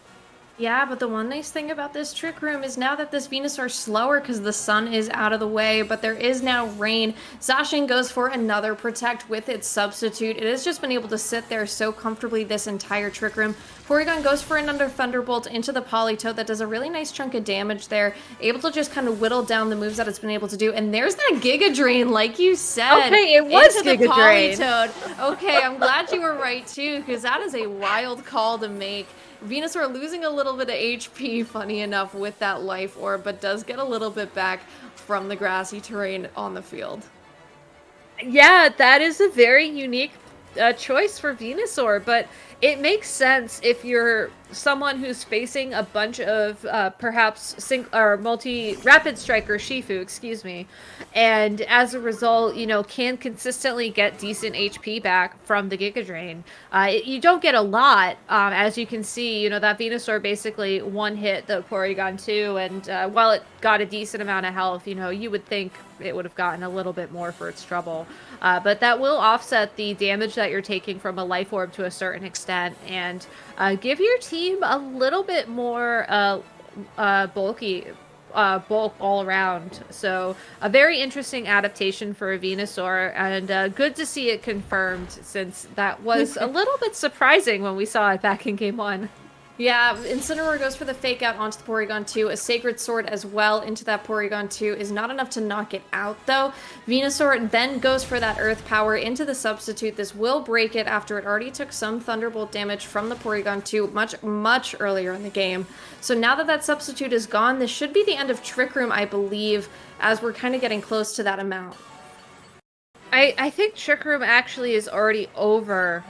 Yeah, but the one nice thing about this trick room is now that this Venusaur's slower because the sun is out of the way, but there is now rain. Zacian goes for another protect with its substitute. It has just been able to sit there so comfortably this entire trick room. Porygon goes for another Thunderbolt into the Politoed that does a really nice chunk of damage there, able to just kind of whittle down the moves that it's been able to do. And there's that Giga Drain, like you said, Okay, it was into the Giga Drain. Politoed. Okay, I'm glad you were right too, because that is a wild call to make. Venusaur losing a little bit of HP, funny enough, with that life orb, but does get a little bit back from the grassy terrain on the field. Yeah, that is a very unique choice for Venusaur, but it makes sense if you're someone who's facing a bunch of perhaps or multi rapid striker Shifu, excuse me, and as a result, can consistently get decent HP back from the Giga Drain. You don't get a lot, as you can see. That Venusaur basically one hit the Porygon 2, and while it got a decent amount of health, you would think it would have gotten a little bit more for its trouble. But that will offset the damage that you're taking from a life orb to a certain extent, and give your team a little bit more bulky bulk all around. So a very interesting adaptation for a Venusaur, and good to see it confirmed, since that was a little bit surprising when we saw it back in game 1. Yeah, Incineroar goes for the fake out onto the Porygon 2. A Sacred Sword as well into that Porygon 2 is not enough to knock it out, though. Venusaur then goes for that Earth Power into the substitute. This will break it after it already took some Thunderbolt damage from the Porygon 2 much, much earlier in the game. So now that that substitute is gone, this should be the end of Trick Room, I believe, as we're kind of getting close to that amount. I think Trick Room actually is already over,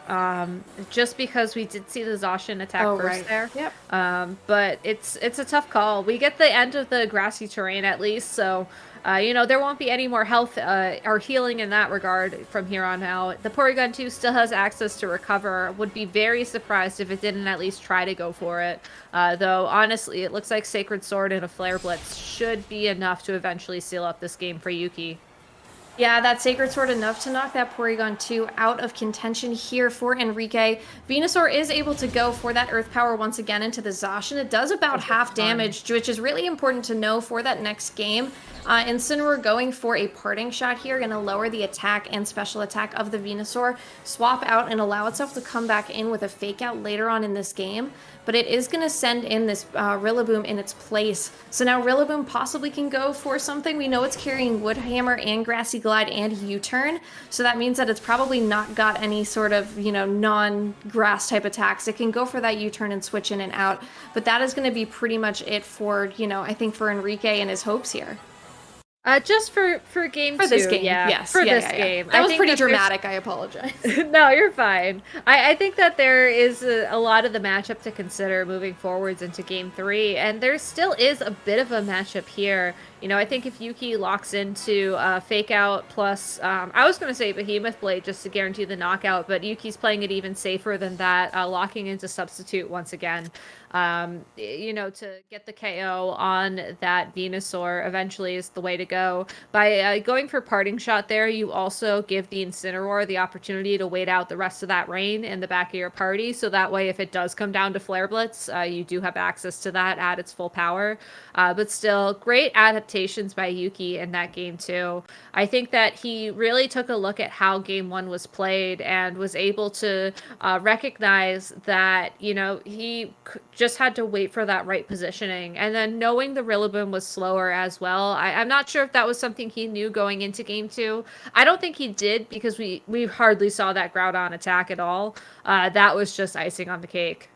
just because we did see the Zacian attack first there. Yep. But it's a tough call. We get the end of the grassy terrain at least, so there won't be any more health or healing in that regard from here on out. The Porygon 2 still has access to recover. Would be very surprised if it didn't at least try to go for it. Though, honestly, it looks like Sacred Sword and a Flare Blitz should be enough to eventually seal up this game for Yuki. Yeah, that Sacred Sword enough to knock that Porygon 2 out of contention here for Enrique. Venusaur is able to go for that Earth Power once again into the Zacian. It does about half damage, which is really important to know for that next game. Incineroar going for a parting shot here, going to lower the attack and special attack of the Venusaur, swap out and allow itself to come back in with a fake out later on in this game. But it is going to send in this Rillaboom in its place. So now Rillaboom possibly can go for something. We know it's carrying Wood Hammer and Grassy Glide and U-Turn. So that means that it's probably not got any sort of, non-grass type attacks. It can go for that U-Turn and switch in and out. But that is going to be pretty much it for, I think for Enrique and his hopes here. Just for game for 2, this game, yeah. yes. For yeah, this yeah, yeah. game. That was pretty dramatic, I apologize. No, you're fine. I think that there is a lot of the matchup to consider moving forwards into game 3, and there still is a bit of a matchup here. I think if Yuki locks into Fake Out plus, I was going to say Behemoth Blade just to guarantee the knockout, but Yuki's playing it even safer than that, locking into Substitute once again. To get the KO on that Venusaur eventually is the way to go. By going for Parting Shot there, you also give the Incineroar the opportunity to wait out the rest of that rain in the back of your party, so that way if it does come down to Flare Blitz, you do have access to that at its full power. But still, great adaptations by Yuki in that game too. I think that he really took a look at how game 1 was played and was able to recognize that, he just had to wait for that right positioning. And then knowing the Rillaboom was slower as well, I'm not sure if that was something he knew going into game 2. I don't think he did, because we hardly saw that Groudon attack at all. That was just icing on the cake.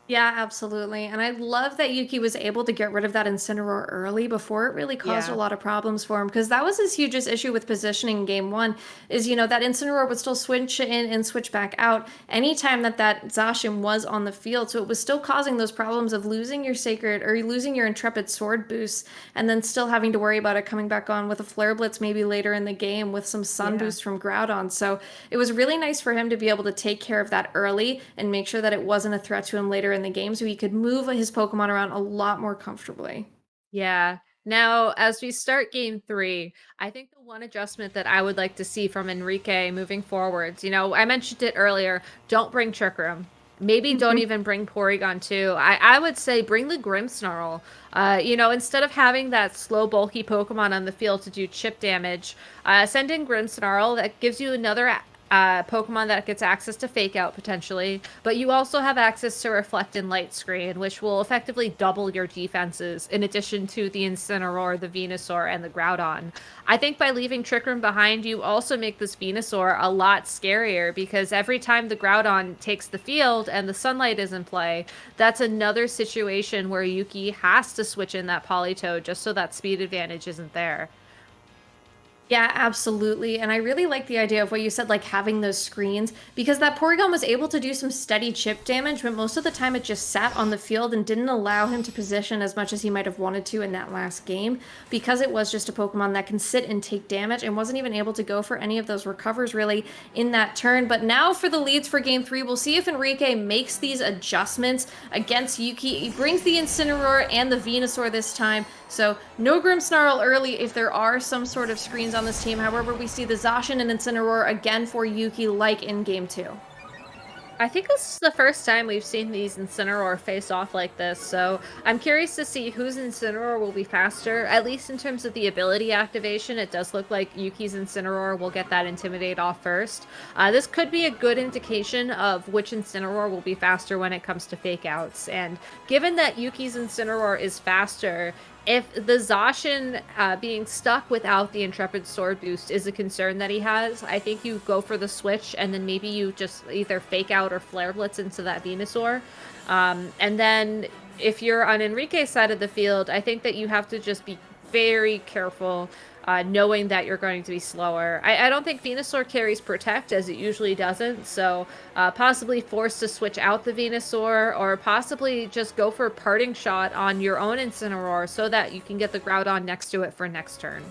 Yeah, absolutely. And I love that Yuki was able to get rid of that Incineroar early before it really caused a lot of problems for him, because that was his hugest issue with positioning in game 1 is, that Incineroar would still switch in and switch back out anytime that Zacian was on the field. So it was still causing those problems of losing your Sacred or losing your Intrepid Sword boost and then still having to worry about it coming back on with a Flare Blitz maybe later in the game with some Sun boost from Groudon. So it was really nice for him to be able to take care of that early and make sure that it wasn't a threat to him later in the game, so he could move his Pokemon around a lot more comfortably. Yeah. Now, as we start game 3, I think the one adjustment that I would like to see from Enrique moving forwards, I mentioned it earlier, don't bring Trick Room. Maybe don't even bring Porygon 2. I would say bring the Grimmsnarl. Instead of having that slow, bulky Pokemon on the field to do chip damage, send in Grimmsnarl. That gives you another Pokemon that gets access to Fake Out potentially, but you also have access to Reflect and Light Screen, which will effectively double your defenses in addition to the Incineroar, the Venusaur, and the Groudon. I think by leaving Trick Room behind, you also make this Venusaur a lot scarier because every time the Groudon takes the field and the Sunlight is in play, that's another situation where Yuki has to switch in that Politoed just so that speed advantage isn't there. Yeah, absolutely. And I really like the idea of what you said, like having those screens, because that Porygon was able to do some steady chip damage, but most of the time it just sat on the field and didn't allow him to position as much as he might have wanted to in that last game, because it was just a Pokemon that can sit and take damage and wasn't even able to go for any of those recovers really in that turn. But now for the leads for game 3, we'll see if Enrique makes these adjustments against Yuki. He brings the Incineroar and the Venusaur this time, so no Grimmsnarl early if there are some sort of screens on this team. However, we see the Zacian and Incineroar again for Yuki like in game 2. I think this is the first time we've seen these Incineroar face off like this, so I'm curious to see whose Incineroar will be faster, at least in terms of the ability activation. It does look like Yuki's Incineroar will get that Intimidate off first. This could be a good indication of which Incineroar will be faster when it comes to Fake Outs, and given that Yuki's Incineroar is faster, if the Zacian being stuck without the Intrepid Sword boost is a concern that he has, I think you go for the switch and then maybe you just either Fake Out or Flare Blitz into that Venusaur. And then if you're on Enrique's side of the field, I think that you have to just be very careful knowing that you're going to be slower. I don't think Venusaur carries Protect, as it usually doesn't, so possibly forced to switch out the Venusaur, or possibly just go for a Parting Shot on your own Incineroar so that you can get the Groudon next to it for next turn.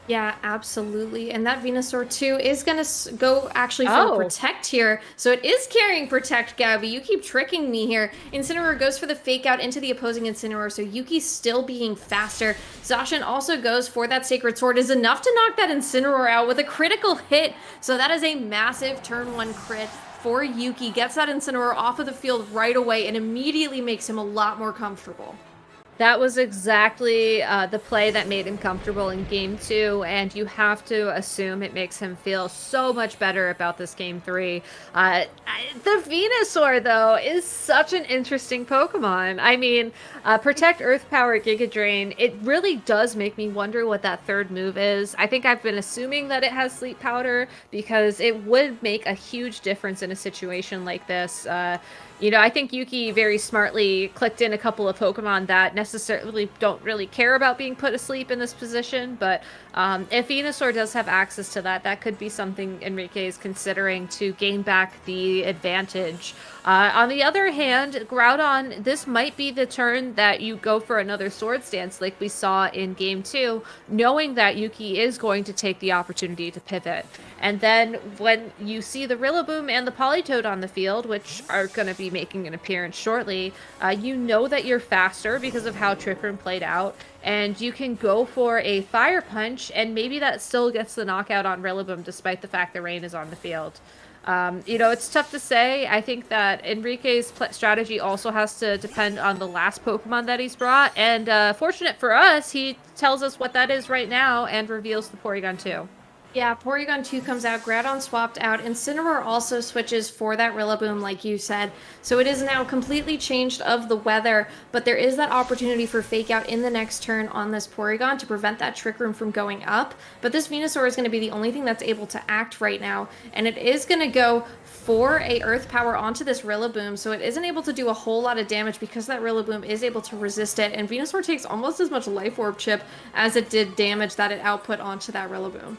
Yeah, absolutely. And that Venusaur too is going to go actually for Protect here. So it is carrying Protect, Gabby. You keep tricking me here. Incineroar goes for the Fake Out into the opposing Incineroar, so Yuki's still being faster. Zacian also goes for that Sacred Sword. Is enough to knock that Incineroar out with a critical hit. So that is a massive turn 1 crit for Yuki. Gets that Incineroar off of the field right away and immediately makes him a lot more comfortable. That was exactly the play that made him comfortable in game 2, and you have to assume it makes him feel so much better about this game 3. The Venusaur, though, is such an interesting Pokemon. I mean, Protect, Earth Power, Giga Drain, it really does make me wonder what that third move is. I think I've been assuming that it has Sleep Powder because it would make a huge difference in a situation like this. I think Yuki very smartly clicked in a couple of Pokemon that necessarily don't really care about being put asleep in this position, but if Venusaur does have access to that, that could be something Enrique is considering to gain back the advantage. On the other hand, Groudon, this might be the turn that you go for another Swords Dance like we saw in Game 2, knowing that Yuki is going to take the opportunity to pivot. And then when you see the Rillaboom and the Politoed on the field, which are going to be making an appearance shortly, you know that you're faster because of how Trick Room played out, and you can go for a Fire Punch, and maybe that still gets the knockout on Rillaboom despite the fact that Rain is on the field. It's tough to say. I think that Enrique's strategy also has to depend on the last Pokemon that he's brought, and fortunate for us, he tells us what that is right now and reveals the Porygon 2. Yeah, Porygon 2 comes out, Groudon swapped out, Incineroar also switches for that Rillaboom, like you said. So it is now completely changed of the weather, but there is that opportunity for Fake Out in the next turn on this Porygon to prevent that Trick Room from going up. But this Venusaur is going to be the only thing that's able to act right now, and it is going to go for a Earth Power onto this Rillaboom, so it isn't able to do a whole lot of damage because that Rillaboom is able to resist it, and Venusaur takes almost as much Life Orb chip as it did damage that it output onto that Rillaboom.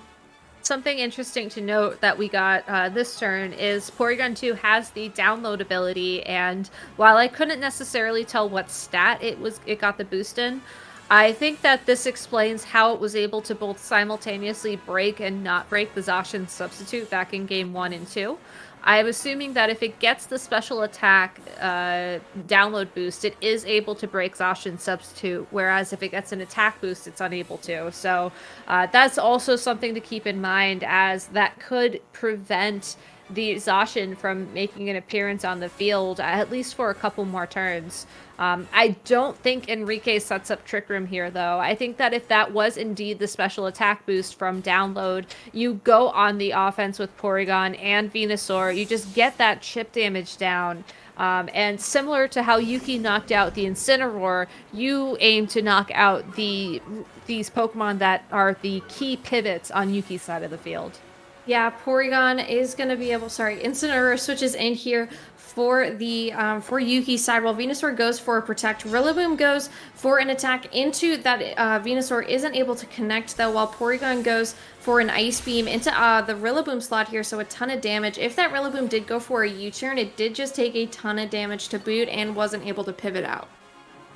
Something interesting to note that we got this turn is Porygon 2 has the download ability, and while I couldn't necessarily tell what stat it got the boost in, I think that this explains how it was able to both simultaneously break and not break the Zacian substitute back in game 1 and 2. I'm assuming that if it gets the special attack download boost, it is able to break Zacian's substitute, whereas if it gets an attack boost, it's unable to. So that's also something to keep in mind, as that could prevent the Zacian from making an appearance on the field, at least for a couple more turns. I don't think Enrique sets up Trick Room here, though. I think that if that was indeed the special attack boost from download, you go on the offense with Porygon and Venusaur. You just get that chip damage down. And similar to how Yuki knocked out the Incineroar, you aim to knock out these Pokemon that are the key pivots on Yuki's side of the field. Yeah, Porygon is going to be able, sorry, Incineroar switches in here for the for Yuki's side, while Venusaur goes for a Protect. Rillaboom goes for an attack into that Venusaur isn't able to connect, though, while Porygon goes for an Ice Beam into the Rillaboom slot here, so a ton of damage. If that Rillaboom did go for a U-turn, it did just take a ton of damage to boot and wasn't able to pivot out.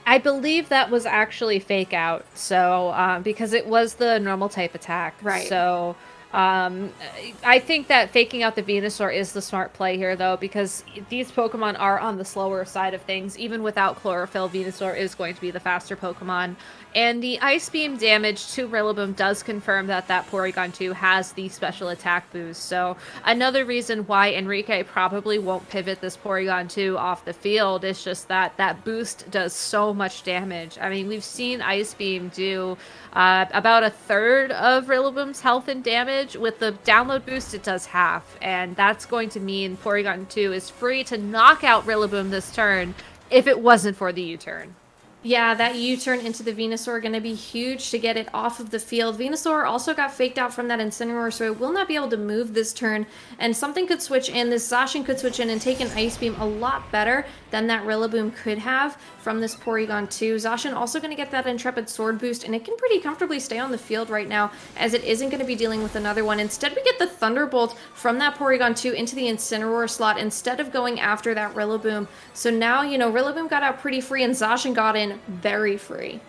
I believe that was actually fake out, so because it was the normal type attack. Right. So I think that faking out the Venusaur is the smart play here, though, because these Pokemon are on the slower side of things. Even without Chlorophyll, Venusaur is going to be the faster Pokemon. And the Ice Beam damage to Rillaboom does confirm that that Porygon 2 has the special attack boost. So another reason why Enrique probably won't pivot this Porygon 2 off the field is just that that boost does so much damage. I mean, we've seen Ice Beam do about a third of Rillaboom's health and damage. With the download boost, it does half. And that's going to mean Porygon 2 is free to knock out Rillaboom this turn if it wasn't for the U-turn. Yeah, that U-turn into the Venusaur going to be huge to get it off of the field. Venusaur also got faked out from that Incineroar, so it will not be able to move this turn. And something could switch in. This Zacian could switch in and take an Ice Beam a lot better than that Rillaboom could have from this Porygon 2. Zacian also going to get that Intrepid Sword boost, and it can pretty comfortably stay on the field right now, as it isn't going to be dealing with another one. Instead, we get the Thunderbolt from that Porygon 2 into the Incineroar slot instead of going after that Rillaboom. So now, you know, Rillaboom got out pretty free, and Zacian got in very free.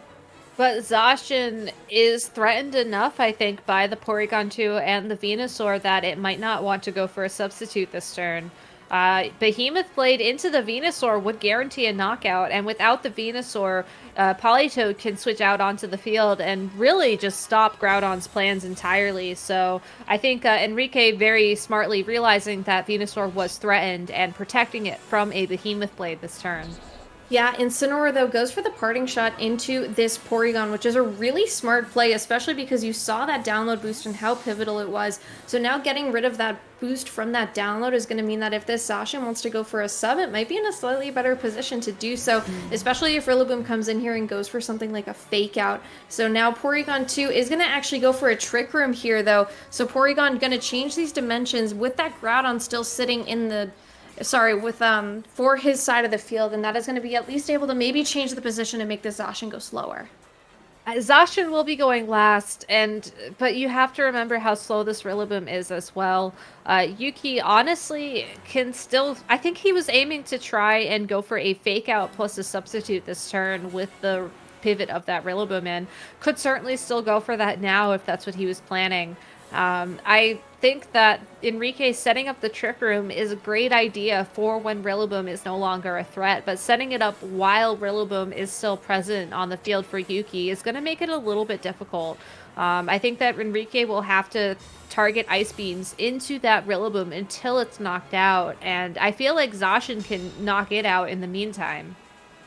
But Zacian is threatened enough, I think, by the Porygon 2 and the Venusaur that it might not want to go for a substitute this turn. Behemoth Blade into the Venusaur would guarantee a knockout, and without the Venusaur, Politoed can switch out onto the field and really just stop Groudon's plans entirely. So I think Enrique very smartly realizing that Venusaur was threatened and protecting it from a Behemoth Blade this turn. Yeah, Incineroar, though, goes for the parting shot into this Porygon, which is a really smart play, especially because you saw that download boost and how pivotal it was. So now getting rid of that boost from that download is going to mean that if this Zacian wants to go for a sub, it might be in a slightly better position to do so, especially if Rillaboom comes in here and goes for something like a fake out. So now Porygon 2 is going to actually go for a Trick Room here, though. So Porygon going to change these dimensions with that Groudon still sitting in the... Sorry, with for his side of the field, and that is going to be at least able to maybe change the position and make this Zacian go slower. Zacian will be going last, but you have to remember how slow this Rillaboom is as well. Yuki honestly can still... I think he was aiming to try and go for a fake out plus a substitute this turn with the pivot of that Rillaboom in. Could certainly still go for that now if that's what he was planning. I think that Enrique setting up the Trick Room is a great idea for when Rillaboom is no longer a threat, but setting it up while Rillaboom is still present on the field for Yuki is going to make it a little bit difficult. I think that Enrique will have to target Ice Beams into that Rillaboom until it's knocked out, and I feel like Zacian can knock it out in the meantime.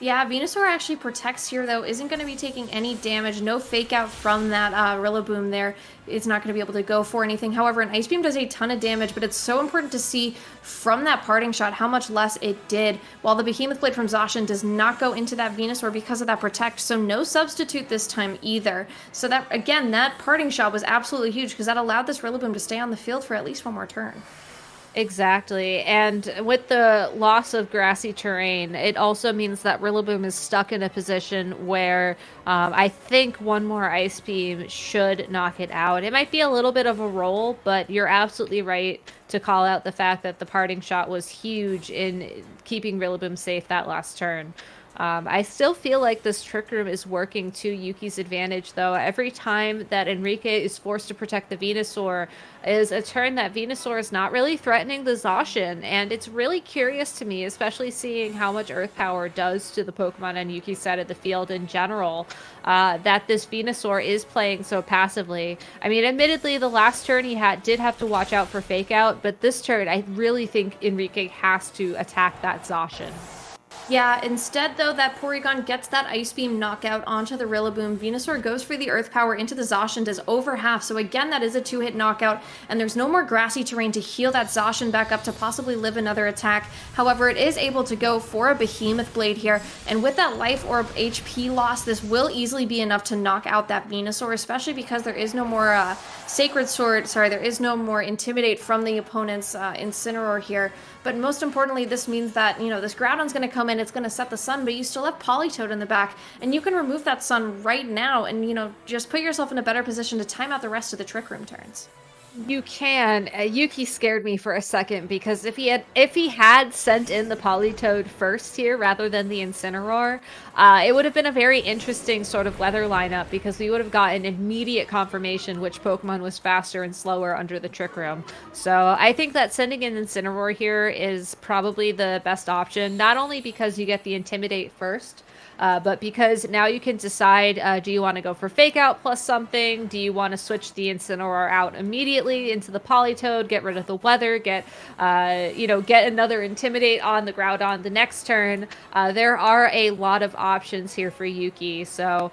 Yeah, Venusaur actually protects here, though, isn't going to be taking any damage. No fake out from that Rillaboom there. It's not going to be able to go for anything. However, an Ice Beam does a ton of damage, but it's so important to see from that parting shot how much less it did, while the Behemoth Blade from Zacian does not go into that Venusaur because of that Protect, so no substitute this time either. So that, again, that parting shot was absolutely huge because that allowed this Rillaboom to stay on the field for at least one more turn. Exactly, and with the loss of grassy terrain, it also means that Rillaboom is stuck in a position where I think one more Ice Beam should knock it out. It might be a little bit of a roll, but you're absolutely right to call out the fact that the parting shot was huge in keeping Rillaboom safe that last turn. I still feel like this Trick Room is working to Yuki's advantage, though. Every time that Enrique is forced to protect the Venusaur is a turn that Venusaur is not really threatening the Zacian, and it's really curious to me, especially seeing how much Earth Power does to the Pokemon on Yuki's side of the field in general, that this Venusaur is playing so passively. I mean, admittedly, the last turn he did have to watch out for Fake Out, but this turn, I really think Enrique has to attack that Zacian. Yeah, instead, though, that Porygon gets that Ice Beam knockout onto the Rillaboom. Venusaur goes for the Earth Power into the Zacian, does over half. So again, that is a 2-hit knockout, and there's no more grassy terrain to heal that Zacian back up to possibly live another attack. However, it is able to go for a Behemoth Blade here, and with that Life Orb HP loss, this will easily be enough to knock out that Venusaur, especially because there is no more Sacred Sword, there is no more Intimidate from the opponent's Incineroar here. But most importantly, this means that, this Groudon's going to come in, it's going to set the Sun, but you still have Politoed in the back, and you can remove that Sun right now and, just put yourself in a better position to time out the rest of the Trick Room turns. You can. Yuki scared me for a second because if he had sent in the Politoed first here rather than the Incineroar, it would have been a very interesting sort of weather lineup because we would have gotten immediate confirmation which Pokemon was faster and slower under the Trick Room. So I think that sending in Incineroar here is probably the best option, not only because you get the Intimidate first, but because now you can decide, do you want to go for Fake Out plus something? Do you want to switch the Incineroar out immediately into the Politoed, get rid of the weather, get another Intimidate on the Groudon the next turn? There are a lot of options here for Yuki, so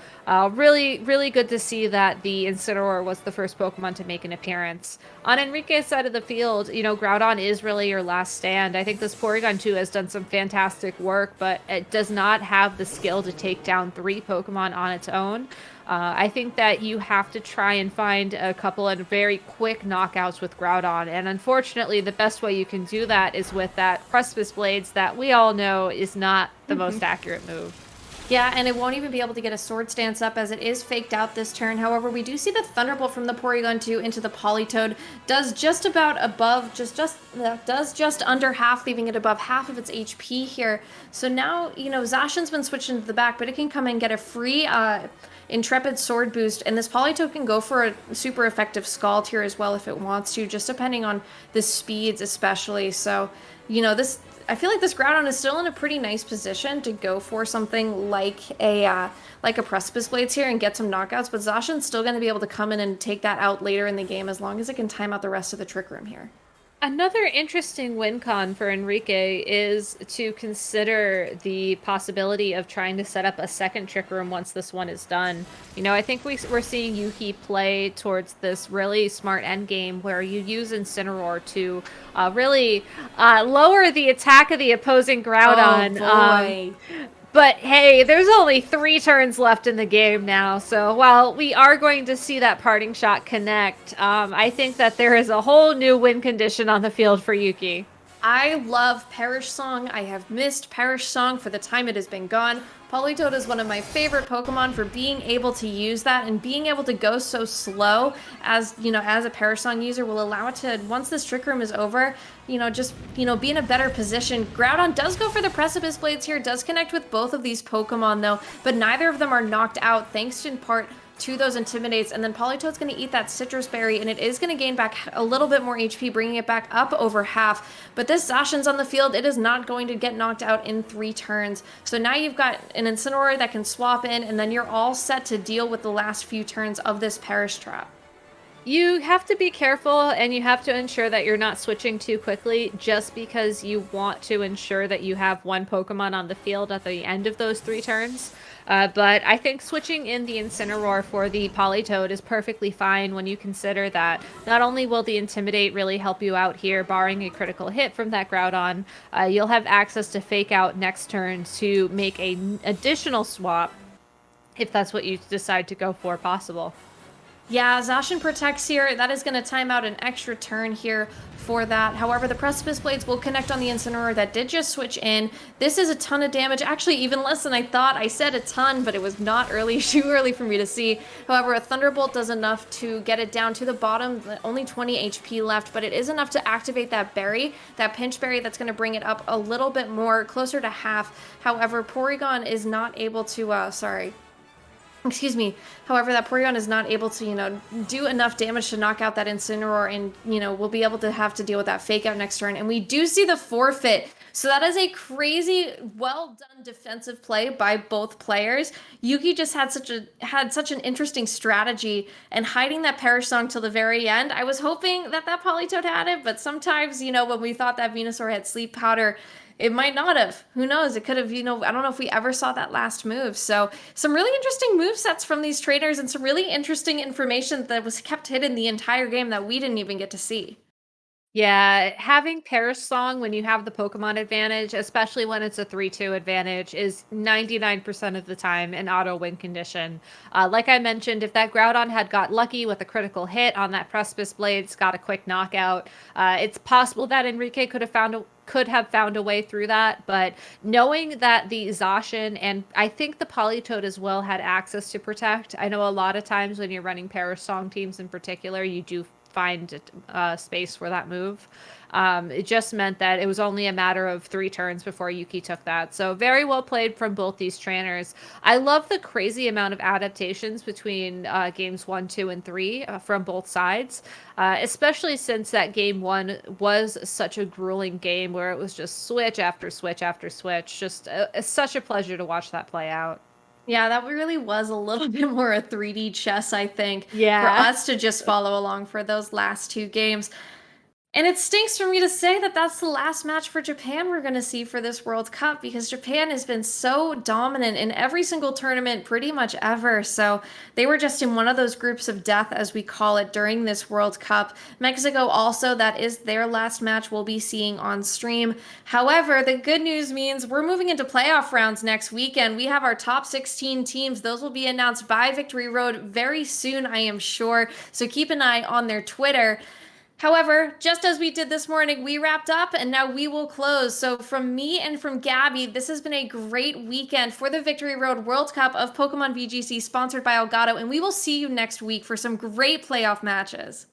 really, really good to see that the Incineroar was the first Pokemon to make an appearance. On Enrique's side of the field, Groudon is really your last stand. I think this Porygon 2 has done some fantastic work, but it does not have the skill to take down 3 Pokemon on its own. I think that you have to try and find a couple of very quick knockouts with Groudon, and unfortunately, the best way you can do that is with that Precipice Blades that we all know is not the most accurate move. Yeah, and it won't even be able to get a Sword Stance up as it is faked out this turn. However, we do see the Thunderbolt from the Porygon 2 into the Politoed. Does just about above, does just under half, leaving it above half of its HP here. So now, Zacian's been switched into the back, but it can come and get a free Intrepid Sword Boost, and this Politoed can go for a super effective Scald here as well if it wants to, just depending on the speeds especially. So, I feel like this Groudon is still in a pretty nice position to go for something like a Precipice Blades here and get some knockouts, but Zacian's still going to be able to come in and take that out later in the game as long as it can time out the rest of the Trick Room here. Another interesting win con for Enrique is to consider the possibility of trying to set up a second Trick Room once this one is done. I think we're seeing Yuki play towards this really smart endgame where you use Incineroar to really lower the attack of the opposing Groudon. Oh boy. But hey, there's only 3 turns left in the game now, so while we are going to see that parting shot connect, I think that there is a whole new win condition on the field for Yuki. I love Perish Song. I have missed Perish Song for the time it has been gone. Politoed is one of my favorite Pokemon for being able to use that, and being able to go so slow as a Perish Song user will allow it to, once this Trick Room is over, be in a better position. Groudon does go for the Precipice Blades here, does connect with both of these Pokemon though, but neither of them are knocked out thanks in part to those Intimidates, and then Politoed's going to eat that Citrus Berry, and it is going to gain back a little bit more HP, bringing it back up over half. But this Zacian's on the field, it is not going to get knocked out in 3 turns. So now you've got an Incineroar that can swap in, and then you're all set to deal with the last few turns of this Perish Trap. You have to be careful, and you have to ensure that you're not switching too quickly just because you want to ensure that you have one Pokemon on the field at the end of those 3 turns. But I think switching in the Incineroar for the Politoed is perfectly fine when you consider that not only will the Intimidate really help you out here, barring a critical hit from that Groudon, you'll have access to Fake Out next turn to make an additional swap if that's what you decide to go for possible. Yeah, Zacian protects here. That is going to time out an extra turn here for that. However, the Precipice Blades will connect on the Incineroar that did just switch in. This is a ton of damage. Actually, even less than I thought. I said a ton, but it was not early, too early for me to see. However, a Thunderbolt does enough to get it down to the bottom. Only 20 HP left, but it is enough to activate that berry, that pinch berry that's going to bring it up a little bit more, closer to half. However, Porygon is not able to, sorry. Excuse me. However, that Porygon is not able to, do enough damage to knock out that Incineroar, and, we'll be able to have to deal with that Fake Out next turn. And we do see the forfeit. So that is a crazy, well done defensive play by both players. Yuki just had such an interesting strategy and hiding that Perish Song till the very end. I was hoping that Politoed had it, but sometimes, when we thought that Venusaur had Sleep Powder, it might not have. Who knows? It could have, I don't know if we ever saw that last move. So some really interesting move sets from these traders and some really interesting information that was kept hidden the entire game that we didn't even get to see. Yeah, having Perish Song when you have the Pokemon advantage, especially when it's a 3-2 advantage, is 99% of the time an auto win condition. Like I mentioned, if that Groudon had got lucky with a critical hit on that Precipice Blades, got a quick knockout, it's possible that Enrique could have found a way through that, but knowing that the Zacian and I think the Politoed as well had access to Protect. I know a lot of times when you're running Perish Song teams in particular, you do find space for that move. It just meant that it was only a matter of 3 turns before Yuki took that. So very well played from both these trainers. I love the crazy amount of adaptations between games 1, 2, and 3 from both sides, especially since that game 1 was such a grueling game where it was just switch after switch after switch. Just such a pleasure to watch that play out. Yeah, that really was a little bit more a 3D chess, I think, for Yeah. us to just follow along for those last 2 games. And it stinks for me to say that that's the last match for Japan we're going to see for this World Cup, because Japan has been so dominant in every single tournament pretty much ever. So they were just in one of those groups of death, as we call it, during this World Cup. Mexico also, that is their last match we'll be seeing on stream. However, the good news means we're moving into playoff rounds next weekend. We have our top 16 teams. Those will be announced by Victory Road very soon, I am sure. So keep an eye on their Twitter. However, just as we did this morning, we wrapped up and now we will close. So from me and from Gabby, this has been a great weekend for the Victory Road World Cup of Pokemon VGC, sponsored by Elgato, and we will see you next week for some great playoff matches.